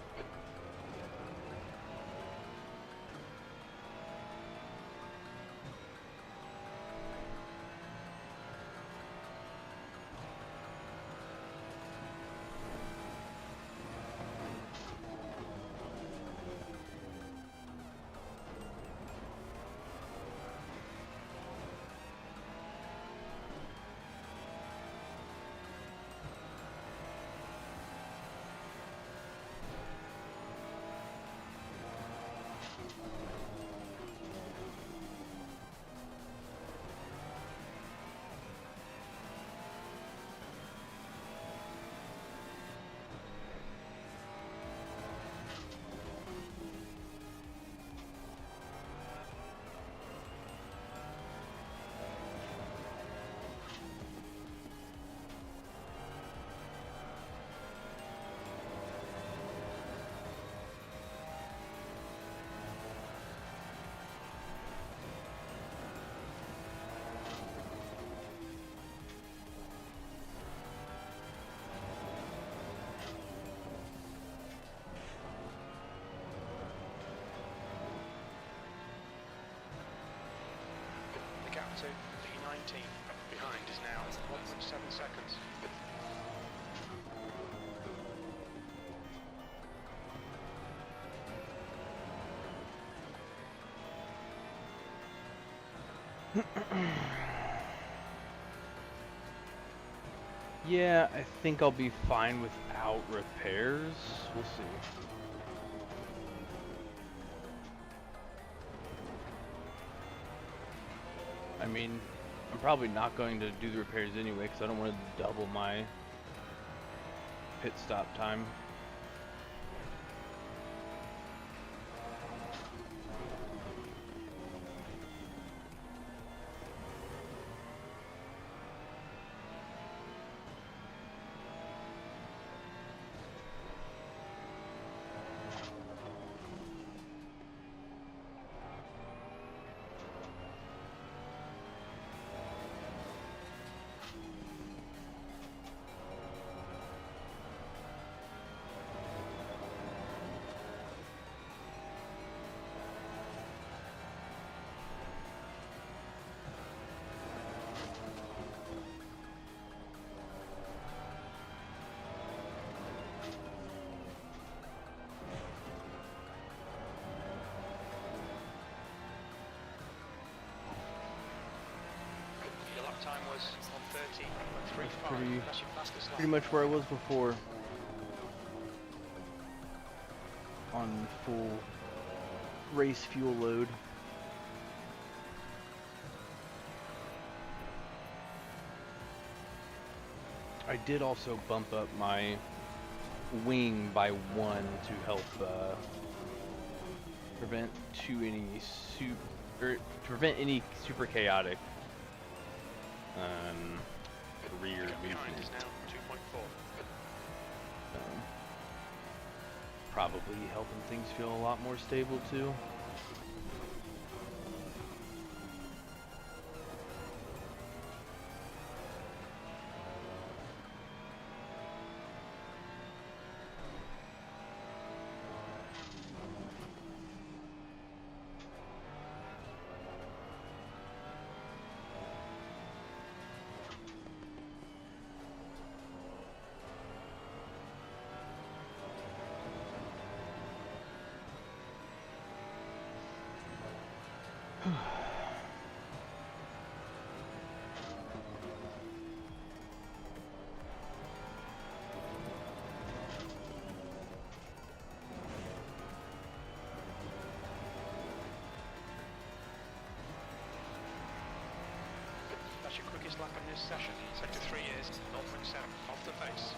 The gap to P19 behind is now 1.7 seconds. Yeah, I think I'll be fine without repairs. We'll see. I mean, I'm probably not going to do the repairs anyway because I don't want to double my pit stop time. time was 1:30.35. Pretty, That's your fastest lap. pretty much where I was before. On full race fuel load. I did also bump up my wing by 1 to help prevent any super chaotic rear Behind is movement. now 2.4. Probably helping things feel a lot more stable too. That's your quickest lap in this session. Sector 3 is 0.7 off the pace.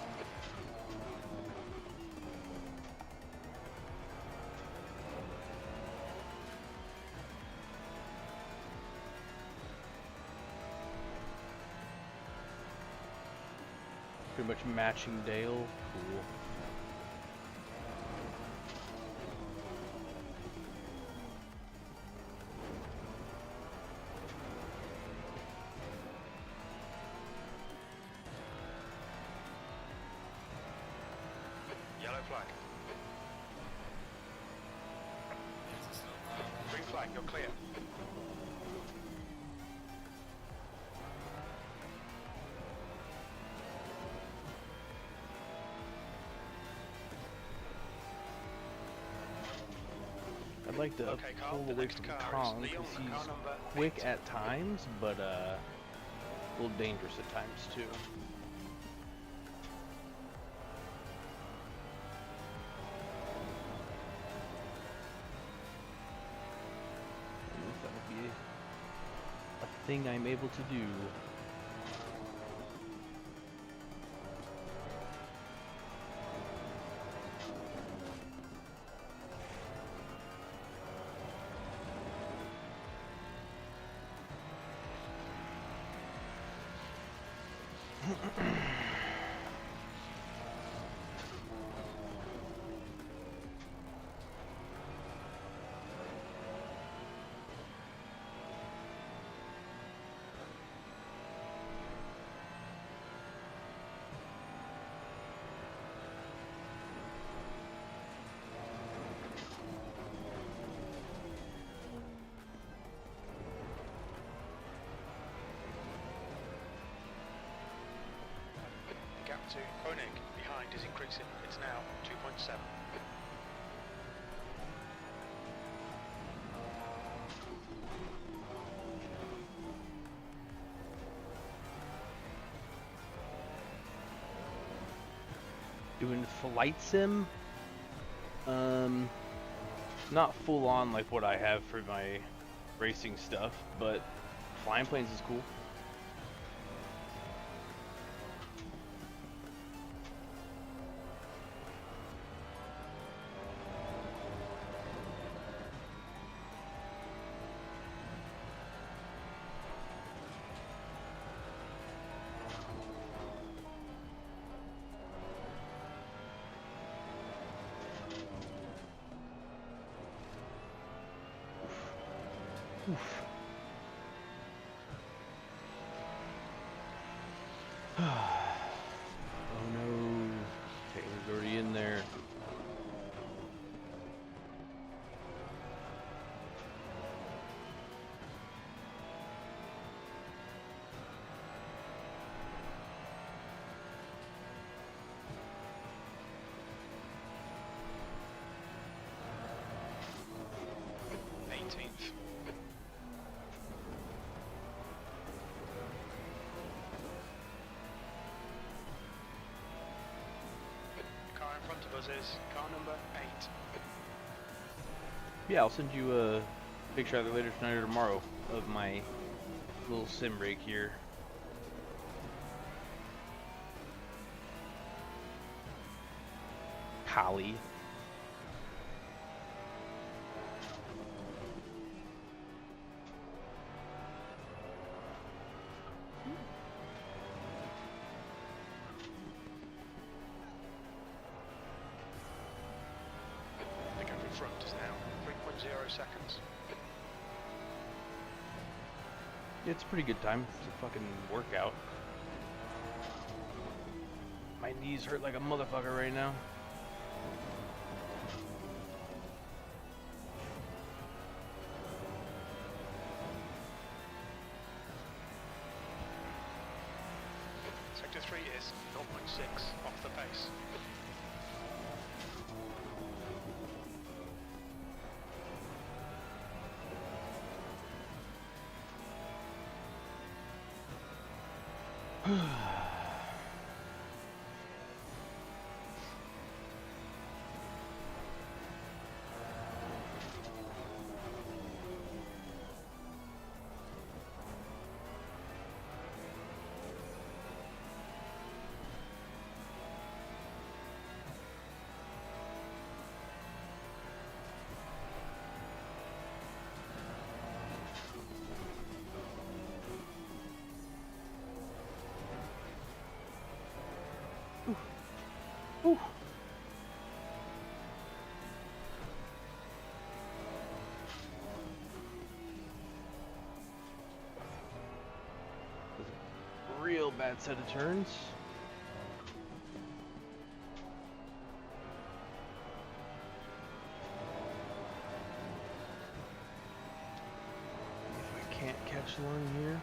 Pretty much matching Dale. Cool. Yellow flag. Green flag, you're clear. I'd like to Okay, Carl, pull the away next from car is Kong Leon, because he's car number quick 8. at times, but a little dangerous at times too. And if that would be a thing I'm able to do. The gap to Koenig behind is increasing. It's now 2.7. Doing flight sim, not full on like what I have for my racing stuff, but flying planes is cool. Oof. Oh no, Taylor's already in there. is car number 8. Yeah, I'll send you a picture either later tonight or tomorrow of my little sim rig here. Holly. The gap in front is now 3.0 seconds. It's a pretty good time. It's a fucking workout. My knees hurt like a motherfucker right now. Sector 3 is 0.6 off the pace. Ooh. Real bad set of turns. If I can't catch one here.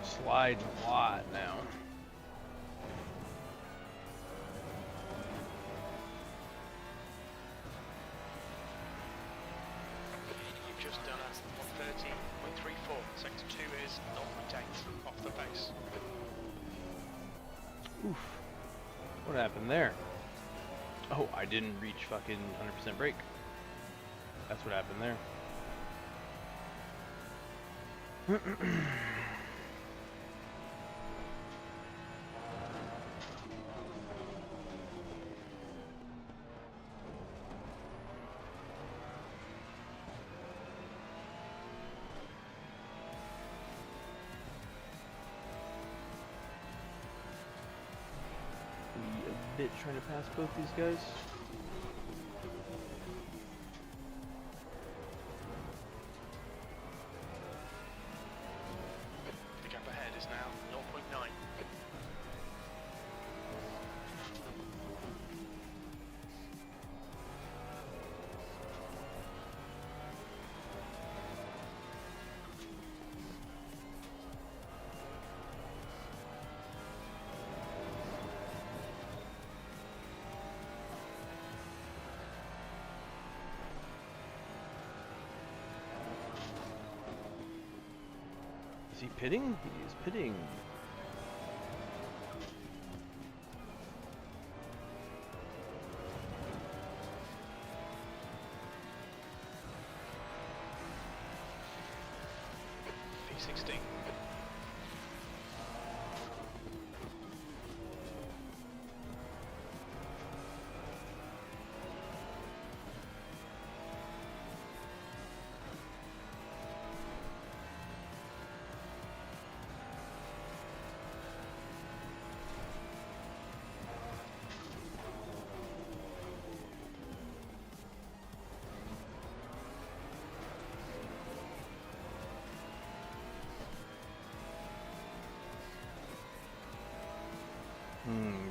Sliding a lot now. You've just done at 130.34. Sector 2 is 0.8 off the pace. Oof. What happened there? Oh, I didn't reach fucking 100% brake. That's what happened there. A bit trying to pass both these guys. The gap ahead is now 0.9. Is he pitting? He is pitting. P16.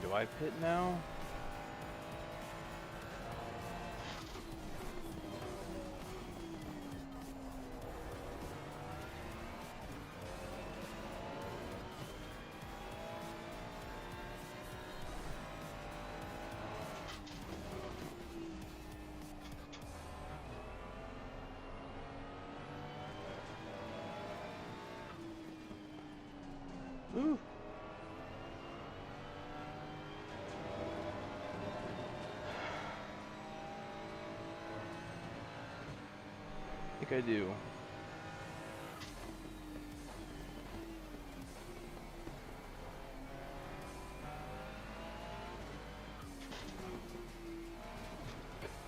Do I pit now? think I do.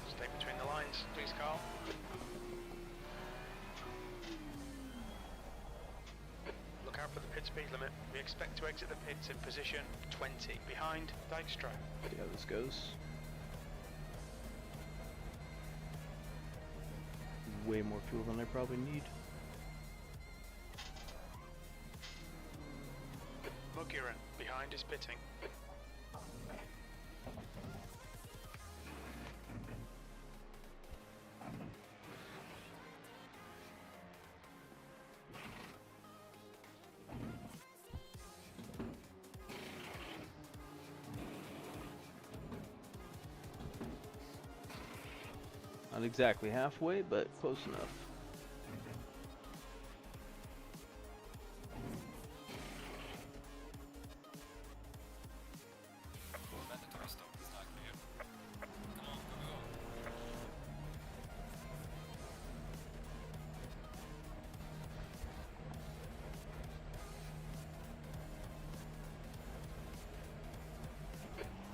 Stay between the lines, please, Carl. Look out for the pit speed limit. We expect to exit the pits in position 20 behind Dykstra. See how this goes. Way more fuel than I probably need. Mugiran, behind is pitting. Not exactly halfway, but close enough. Mandatory stop is not clear. Come on, go.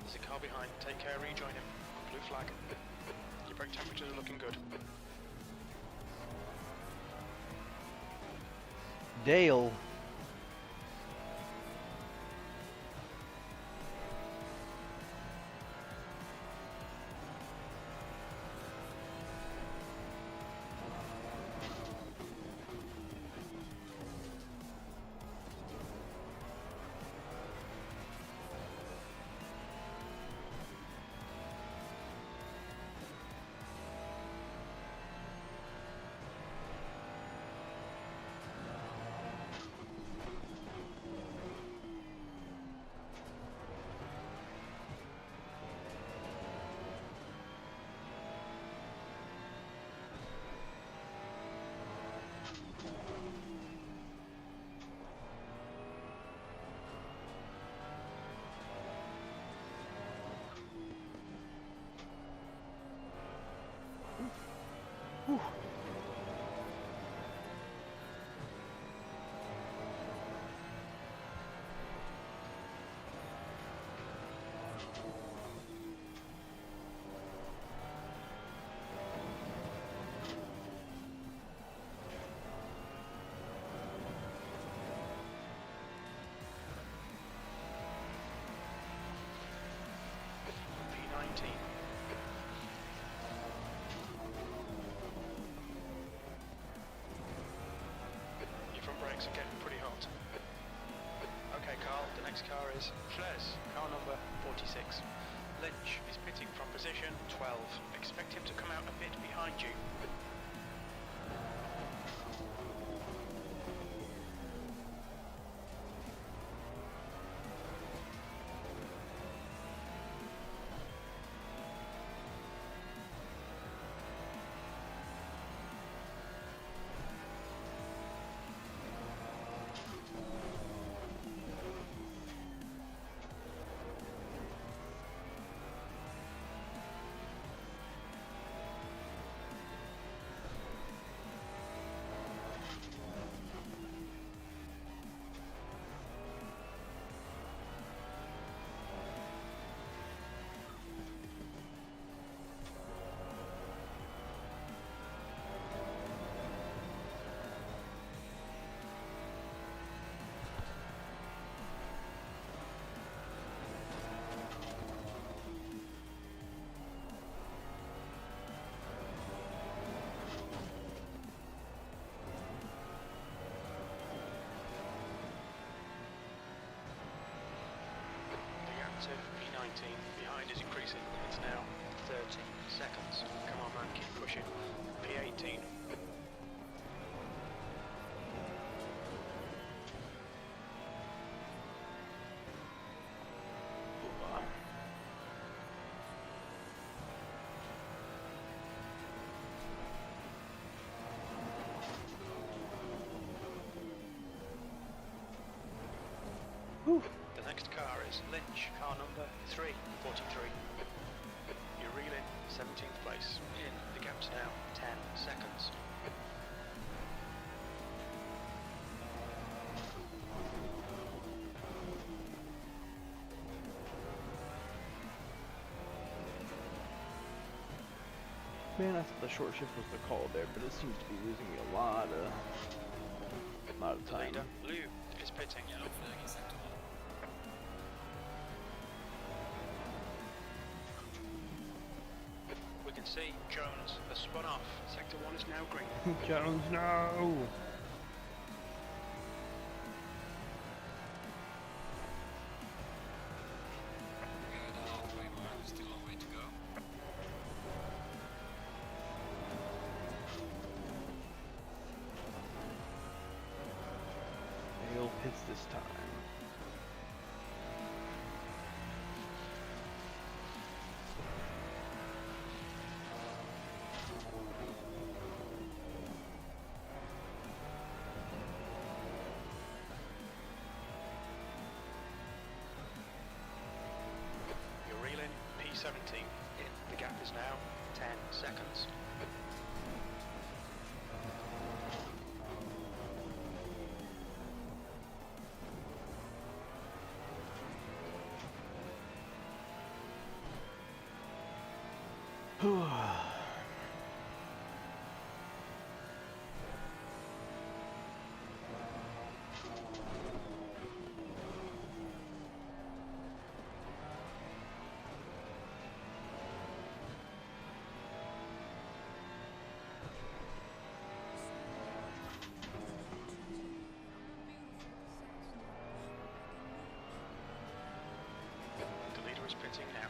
There's a car behind. Take care, rejoin him. Blue flag. Your brake temperatures are looking good. Dale. Whew. P19. Your front brakes are getting pretty hot. Okay, Carl, the next car is Fles, car number 46. Lynch is pitting from position 12. Expect him to come out a bit behind you. P19, behind is increasing. It's now 13 seconds. Come on, man, keep pushing. P18. Whew. The next car is Lynch, car number 343. You're reeling 17th place. In, the gap's now 10 seconds. Man, I thought the short shift was the call there, but it seems to be losing me a lot of The time. leader, Blue, is pitting. Yellow flag in sector 1. We can see Jones has spun off. Sector 1 is now green. Jones, no! Good, 21, still a long way to go. Dale pits this time. You're reeling P17 in. The gap is now 10 seconds. The leader is pitting now.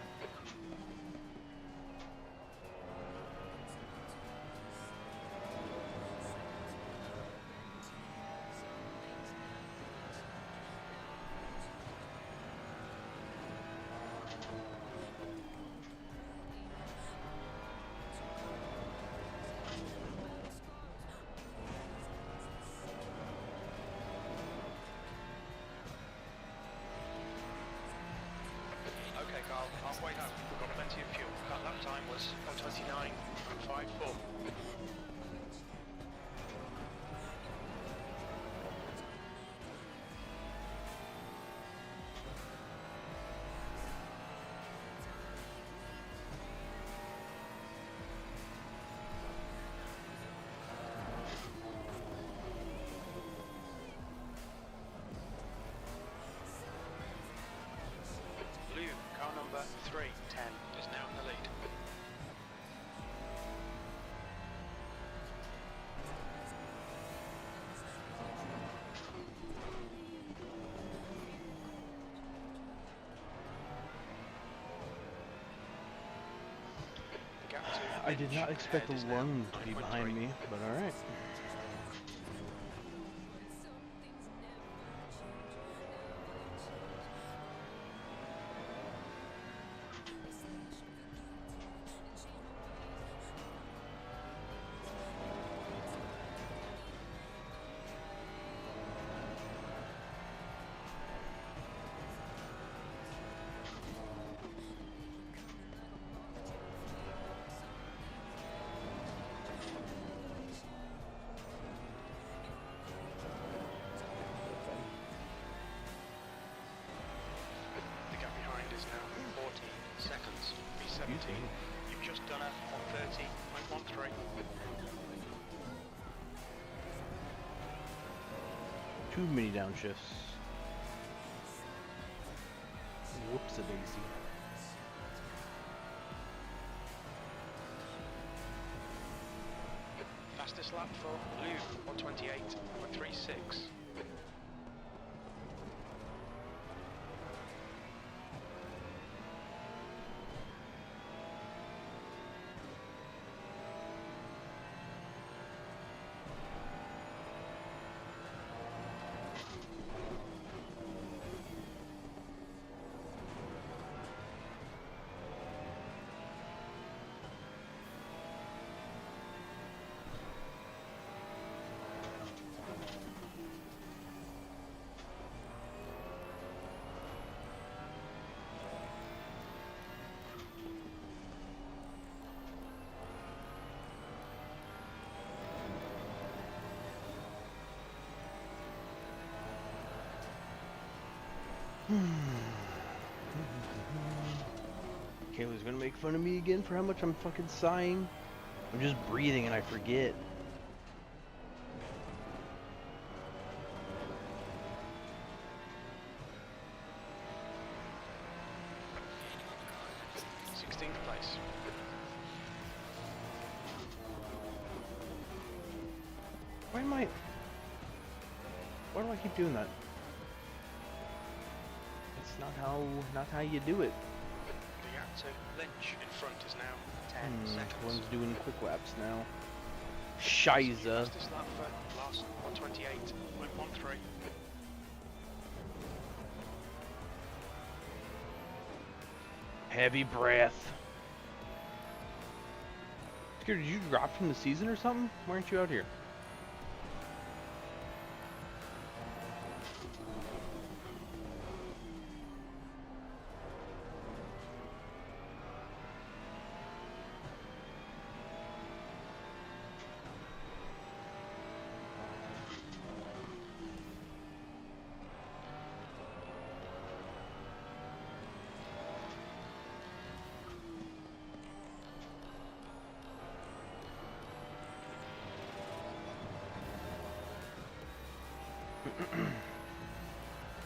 Okay, Carl, halfway home. We've got plenty of fuel. That lap time was 29.54. Blue, car number 310, is now in the lead. The gap to I did not expect ahead is now Lung to be 9.3. behind me, but alright. The gap behind is now 14 seconds. P17, you've just done a 130.13. Too many downshifts. Whoops-a-daisy. Fastest lap for Blue, 128.36. Kayla's gonna make fun of me again for how much I'm fucking sighing. I'm just breathing and I forget. Place. Why do I keep doing that? It's not how you do it. The gap to Lynch in front is now 10 seconds. One's doing quick laps now. Shiza. Fastest lap for last 128.13. Heavy breath. Did you drop from the season or something? Why aren't you out here?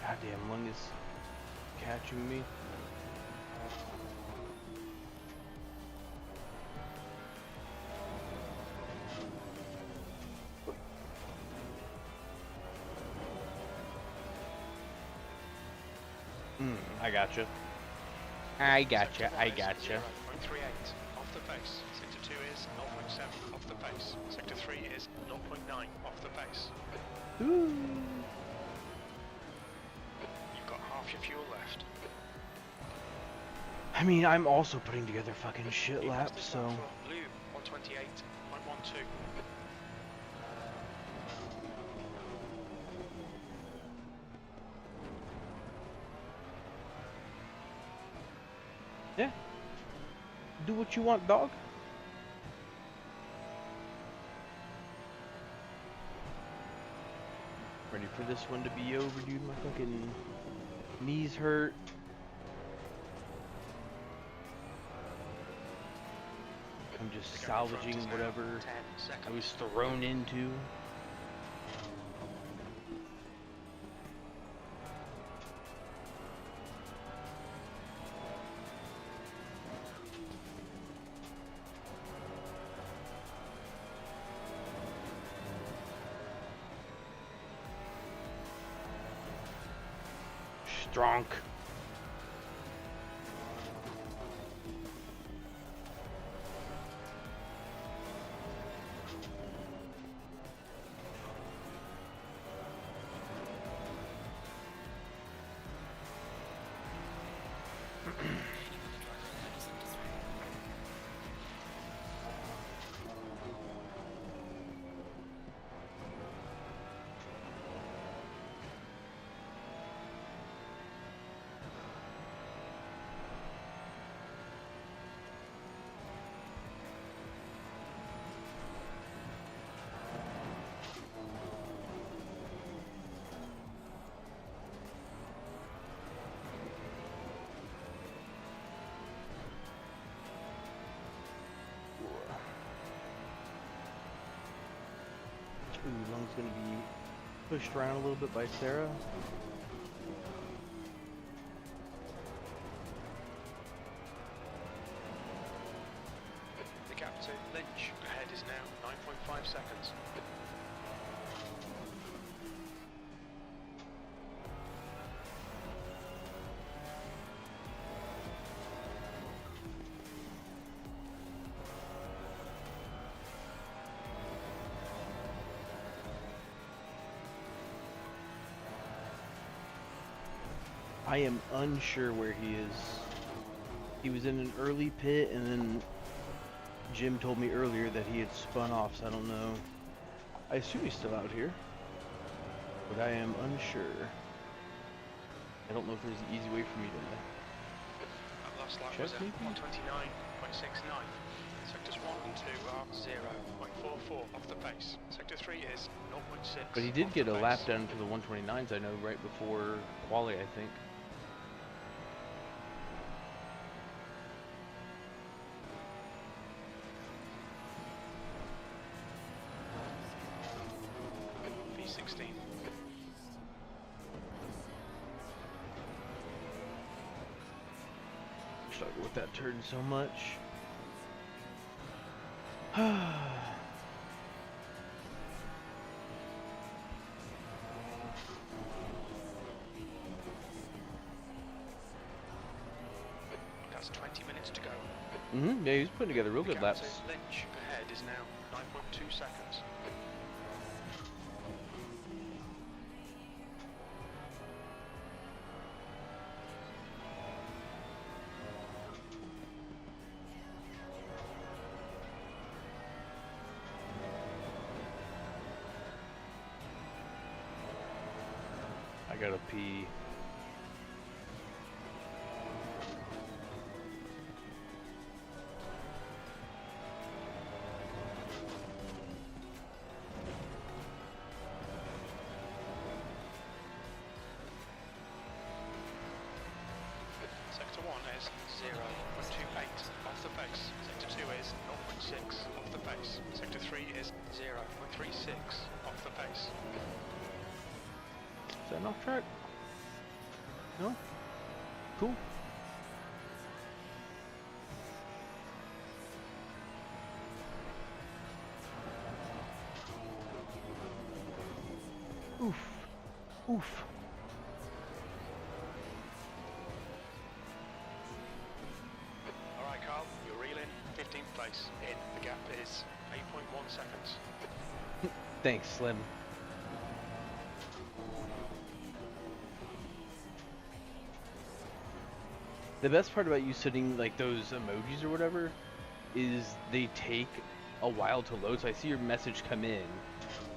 Goddamn lung is catching me. I gotcha. I gotcha. I gotcha. 0.38 off the pace. Sector 2 is 0.7 off the pace. Sector 3 is 0.9 off the pace. Ooh. You've got half your fuel left. I mean, I'm also putting together fucking shit laps, so. Blue 128.12. Yeah. Do what you want, dog. Ready for this one to be over, dude. My fucking knees hurt. I'm just salvaging whatever I was thrown into. Strong. Ooh, Lung's gonna be pushed around a little bit by Sarah. The gap to Lynch ahead is now 9.5 seconds. I am unsure where he is. He was in an early pit, and then Jim told me earlier that he had spun off, so I don't know. I assume he's still out here, but I am unsure. I don't know if there's an easy way for me That last lap check was at maybe? 129.69. Sectors 1 and 2 are 0.44 off the pace. Sector 3 is 0.6. But he did off get the a pace. lap down to the 129s, I know, right before quali, I think. P16. Struggle with that turn so much. That's 20 minutes to go. Yeah, he's putting together real good Gap to laps. Lynch ahead is now 9.2 seconds. I gotta pee. Sector 1 is 0.28 off the pace. Sector 2 is 0.6 off the pace. Sector 3 is 0.36 off the pace. Is that an off track? No? Cool. Oof. Oof. Alright Carl, you're reeling 15th place in. The gap is 8.1 seconds. Thanks, Slim. The best part about you setting like those emojis or whatever is they take a while to load. So I see your message come in,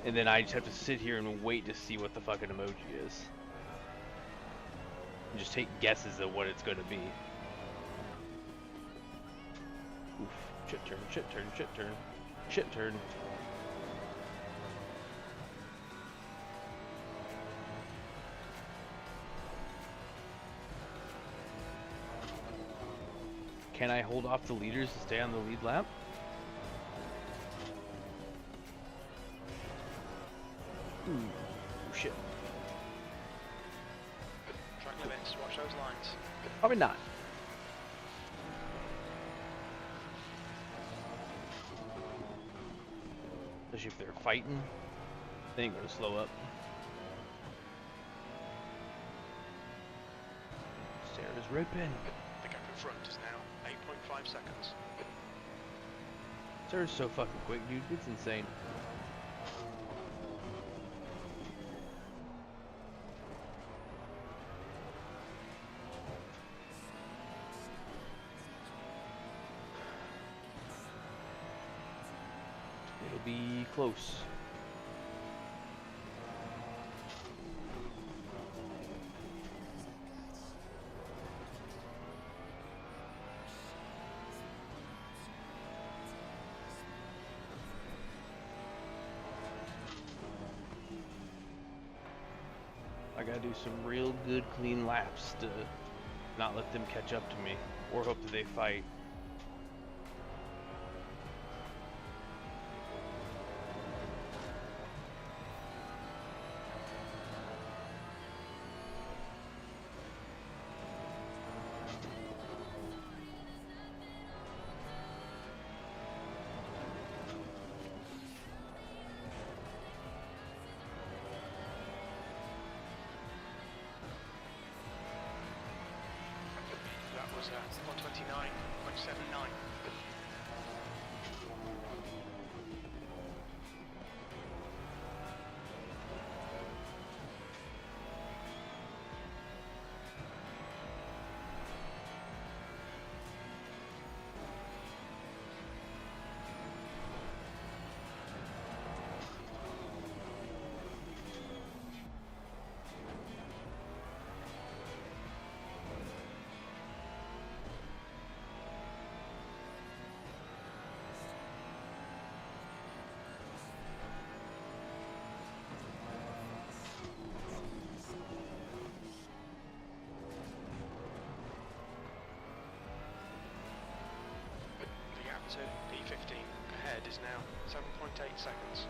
and then I just have to sit here and wait to see what the fucking emoji is. And just take guesses at what it's going to be. Oof. Shit turn, shit turn, shit turn, shit turn. Can I hold off the leaders to stay on the lead lap? Ooh, shit. Track limits, watch those lines. Probably not. Especially if they're fighting, they ain't gonna slow up. Sarah's ripping. The gap in front is now 8.5 seconds. Sarah's so fucking quick, dude. It's insane. It'll be close. I gotta do some real good clean laps to not let them catch up to me, or hope that they fight. That was 129.79. The gap to P15 ahead is now 7.8 seconds.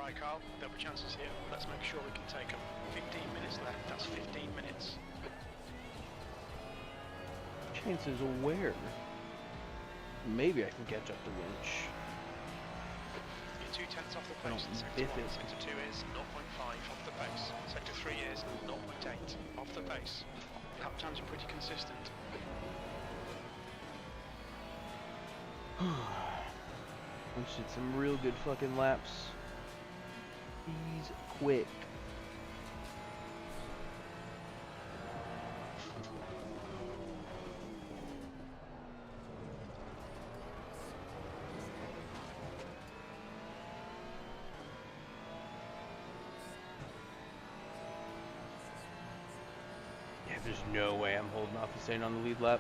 Alright, Carl, there'll be chances here. Let's make sure we can take them. 15 minutes left, that's 15 minutes. Chances of where? Maybe I can catch up to Lynch. You're 2/10 off the I don't pace. Sector biff 1, it. Sector 2 is 0.5 off the pace. Sector 3 is 0.8 off the pace. Lap times are pretty consistent. We did some real good fucking laps. He's quick. Yeah, there's no way I'm holding off and staying on the lead lap.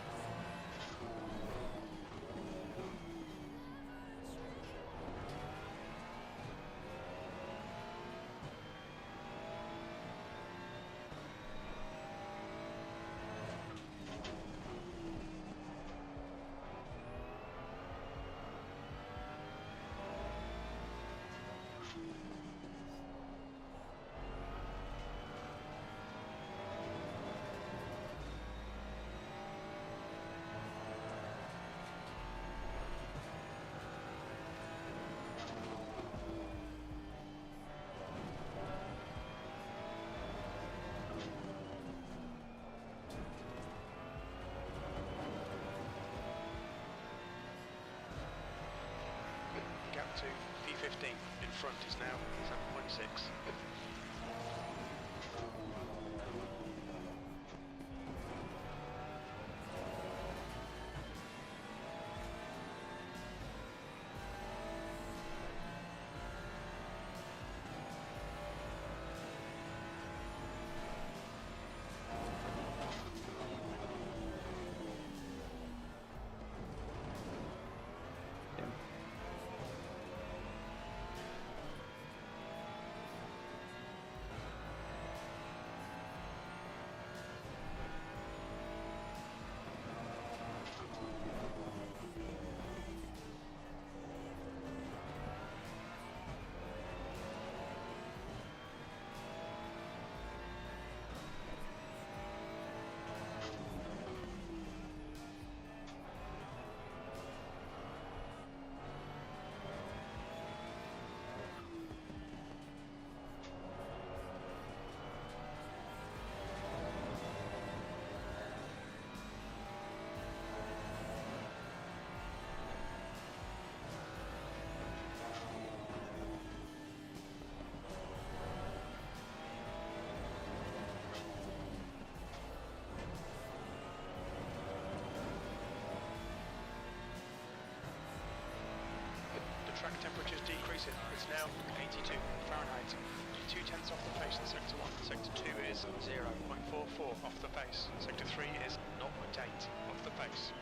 Gap to P15 in front is now 7.6. Track temperature's decreasing. It's now 82 Fahrenheit. 2/10 off the pace in Sector 1. Sector 2 is 0.44 off the pace. Sector 3 is 0.8 off the pace.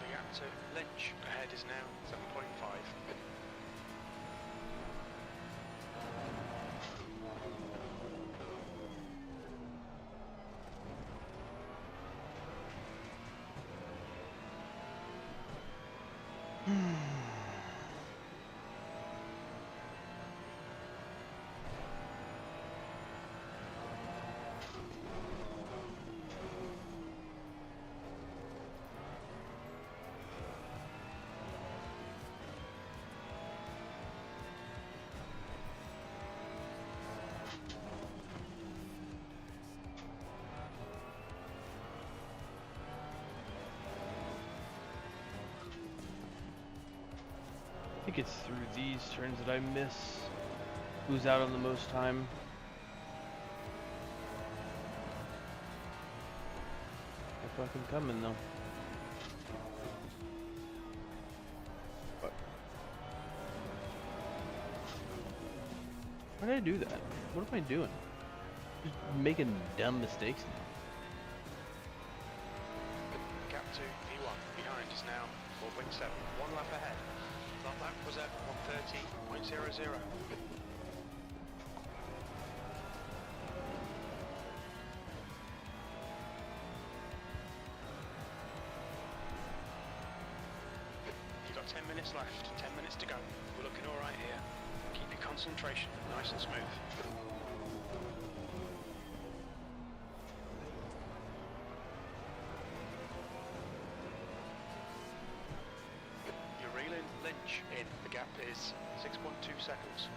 The gap to Lynch ahead is now 7.5. I think it's through these turns that I miss. Who's out on the most time? They're fucking coming though. What? Why did I do that? What am I doing? Just making dumb mistakes now. Gap to P1 behind is now 4.7. 1 lap ahead. That lap was at 130.00. got 10 minutes left. 10 minutes to go. We're looking all right here. Keep your concentration nice and smooth. You're reeling Lynch in. The gap is 6.2 seconds.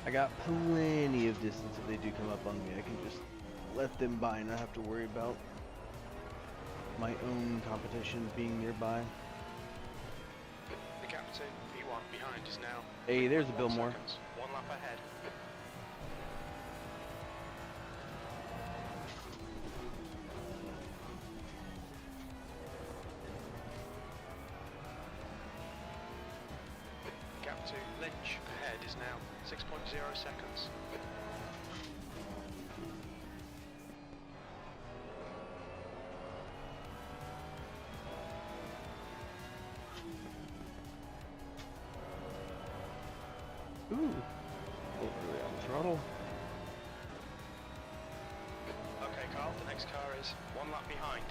I got plenty of distance if they do come up on me. I can just let them by and not have to worry about my own competition being nearby. The gap to P1 behind is now. Hey, there's a Billmore. Seconds. One lap ahead. Gap to Lynch ahead is now 6.0 seconds. Ooh, overly on the throttle. Okay, Carl, the next car is one lap behind.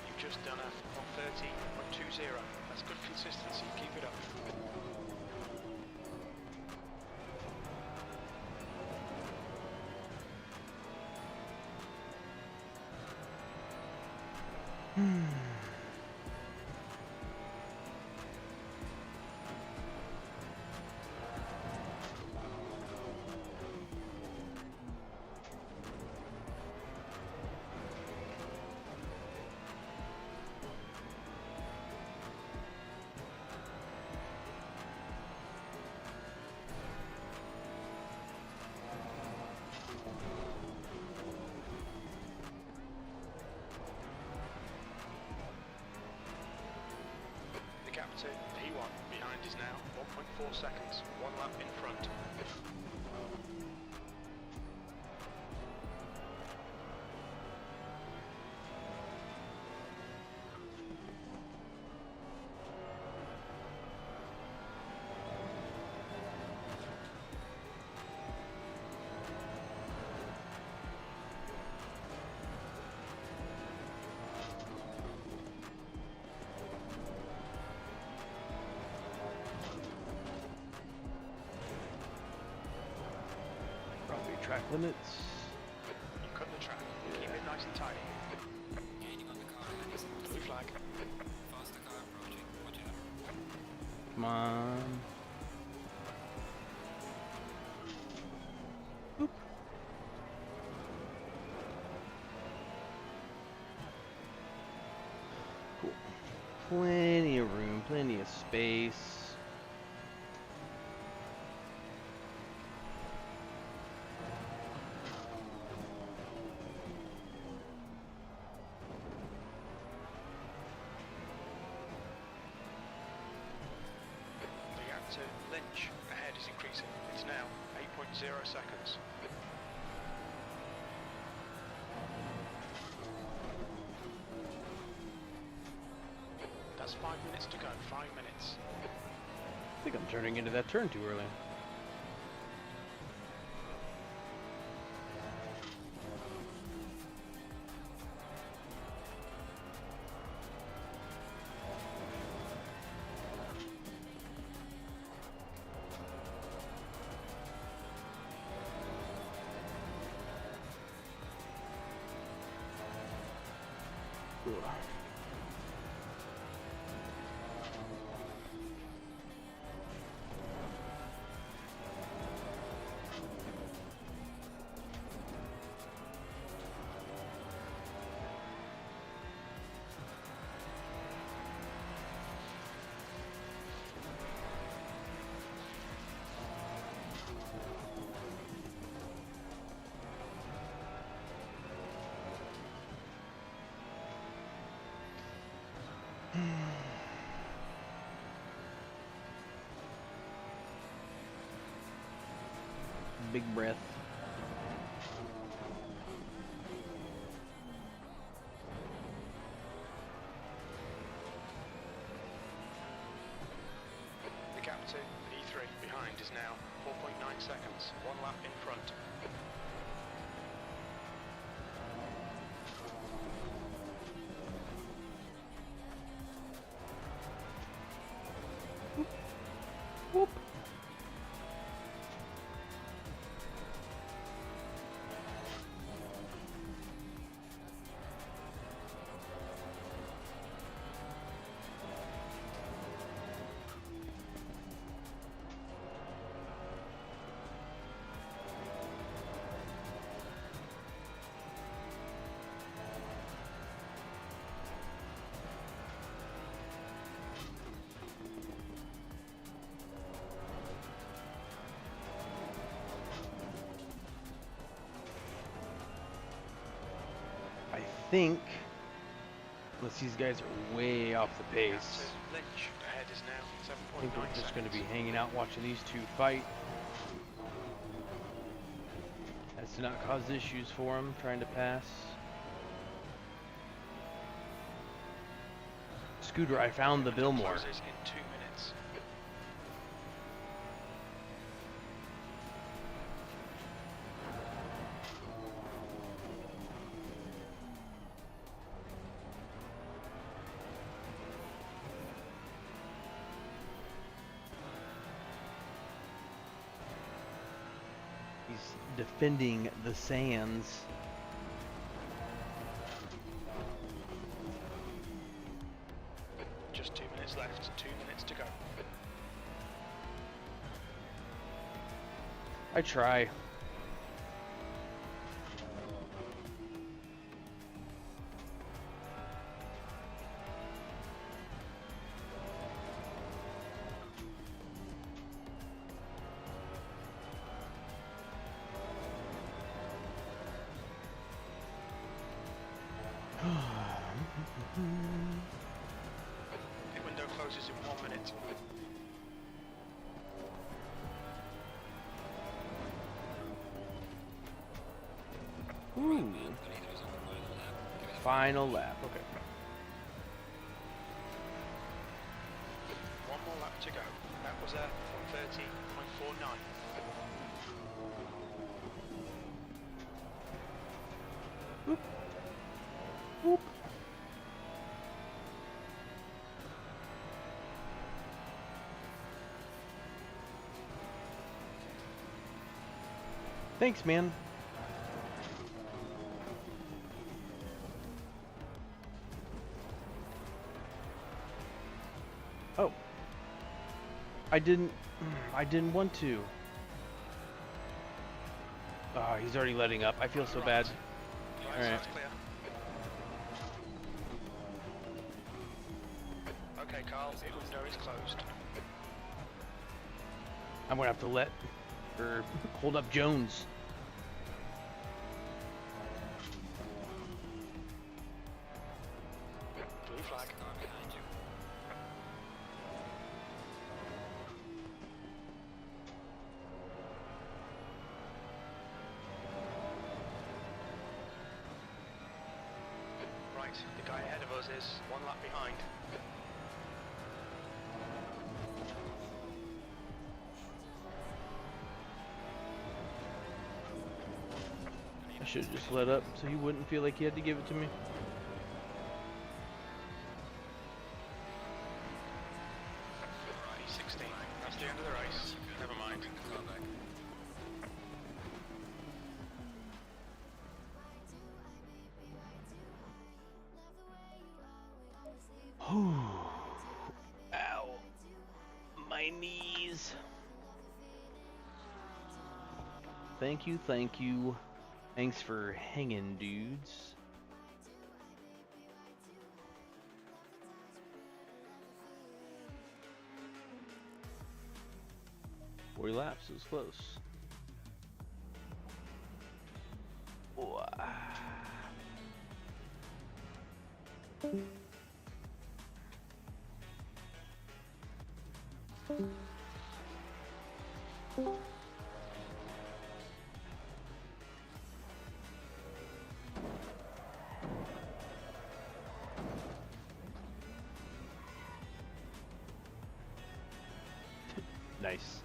You've just done a 1:30.20. That's good consistency. Keep it up. Gap to P1 behind is now 1.4 seconds, one lap in front. Track limits. You cut the track. Keep it nice and tidy. Gaining on the car ahead is Blue flag. faster car approaching. Watch out. Come on. Boop. Cool. Plenty of room, plenty of space. The gap to Lynch ahead is increasing. It's now 8.0 seconds. That's minutes to go. 5 minutes. I think I'm turning into that turn too early. Big breath. The gap to E3 behind is now 4.9 seconds. 1 lap in front. Whoop. I think, unless these guys are way off the pace, Lynch ahead is now I think 7.9 we're just going to be seconds. hanging out watching these two fight. As to not cause issues for them trying to pass. Scooter, I found the Billmore. Closes in 2 minutes. He's defending the sands. Just 2 minutes left. 2 minutes to go. I try. The window closes in 1 minute. Ooh. Final lap. Okay. 1 more lap to go. That was a 1:30.49. Whoop. Thanks, man. Oh. I didn't want to. Ah, he's already letting up. I feel so bad. Right, All right. side's clear. Okay, Carl, the window is closed. I'm gonna have to let or hold up Jones. Blue flag. Right, the guy ahead of us is 1 lap behind. should have just let up so he wouldn't feel like he had to give it to me. Alright, 16. That's the end of the race. Never mind. Ow. My knees. Thank you, thank you. Thanks for hanging, dudes. Four laps is close. Ooh, nice.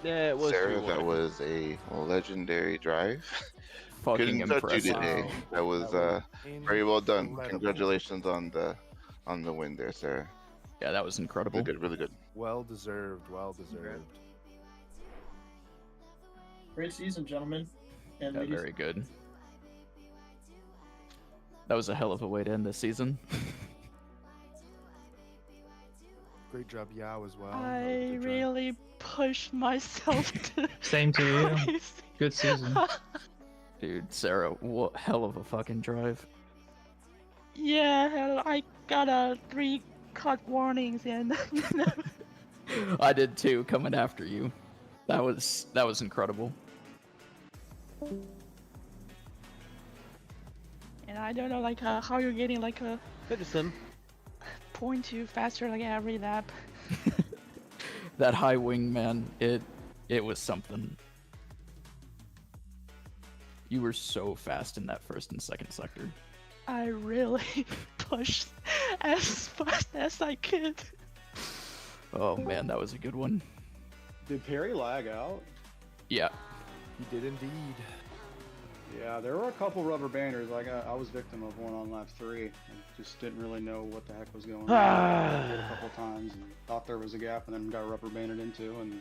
Yeah, it was Sarah, 3-1. that was a legendary drive. Fucking Couldn't touch you impressive. today. Wow. That was very well done. Congratulations on the win there, Sarah. Yeah, that was incredible. Really good, really good. Well deserved. Well deserved. Great season, gentlemen. And Yeah, ladies. very good. That was a hell of a way to end the season. Great job, Yao, as well. I really pushed myself to. Same to you. Good season. Dude, Sarah, what hell of a fucking drive. Yeah, I got 3 cut warnings and. I did too, coming after you. That was incredible. And I don't know like how you're getting like a Citizen. 0.2 faster like every lap. That high wing, man, it was something. You were so fast in that first and second sector. I really pushed as fast as I could. Oh man, that was a good one. Did Perry lag out? Yeah. He did indeed. Yeah, there were a couple rubber banders. I was victim of one on lap 3 and just didn't really know what the heck was going on. I hit a couple times and thought there was a gap and then got rubber banded into and